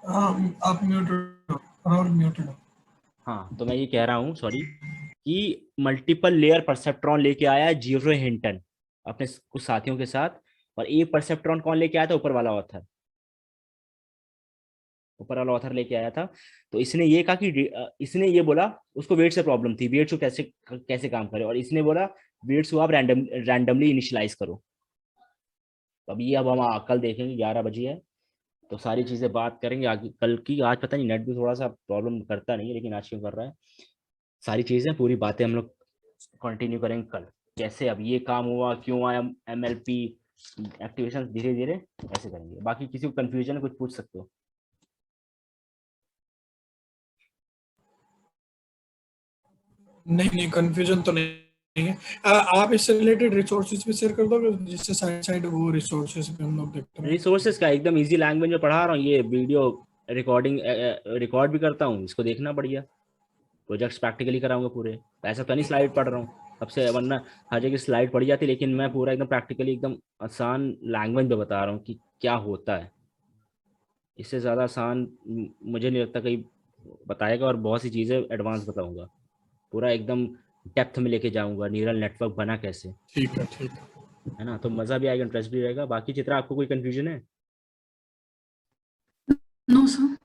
हाँ, आप म्यूटेड हो। हाँ, तो मैं ये कह रहा हूँ, सॉरी, कि मल्टीपल लेयर परसेप्ट्रॉन लेके आया है जियोफ्रे हिंटन अपने कुछ साथियों के साथ। और एक परसेप्ट्रॉन कौन लेके आया था, ऊपर वाला ऑथर लेके आया था। तो इसने ये कहा कि इसने ये बोला उसको वेट से प्रॉब्लम थी, वेट्स को कैसे कैसे काम करे, और इसने बोला वेट्स को आप रैंडमली इनिशियलाइज करो। तो अब ये हम कल देखेंगे, 11 बजे है, तो सारी चीजें बात करेंगे आगे कल की। आज पता नहीं नेट भी थोड़ा सा प्रॉब्लम करता नहीं है, लेकिन आज क्यों कर रहा है। सारी चीजें पूरी बातें हम लोग कंटिन्यू करेंगे कल। कैसे अब ये काम हुआ, क्यों आया MLP एक्टिवेशन, धीरे धीरे ऐसे करेंगे। बाकी किसी को कंफ्यूजन है कुछ पूछ सकते हो। नहीं, कंफ्यूजन तो नहीं है। आप इससे रिलेटेड रिसोर्सेज भी शेयर कर दोगे, जिससे साइड साइड वो रिसोर्सेज भी हम लोग देखते हैं। रिसोर्सेज का एकदम इजी लैंग्वेज में पढ़ा रहा हूँ, ये वीडियो रिकॉर्डिंग रिकॉर्ड भी करता हूँ, इसको देखना बढ़िया। प्रोजेक्ट्स प्रैक्टिकली कराऊंगा पूरे। ऐसा तो नहीं स्लाइड पढ़ रहा हूँ सबसे, वरना हर जगह स्लाइड पढ़ी जाती, लेकिन मैं पूरा एकदम प्रैक्टिकली एकदम आसान लैंग्वेज में बता रहा हूँ कि क्या होता है। इससे ज़्यादा आसान मुझे नहीं लगता कहीं बताएगा, और बहुत सी चीज़ें एडवांस बताऊंगा, पूरा एकदम डेप्थ में लेके जाऊंगा, न्यूरल नेटवर्क बना कैसे, ठीक है है ना। तो मज़ा भी आएगा, इंटरेस्ट भी रहेगा। बाकी चित्रा, आपको कोई कंफ्यूजन है? No sir.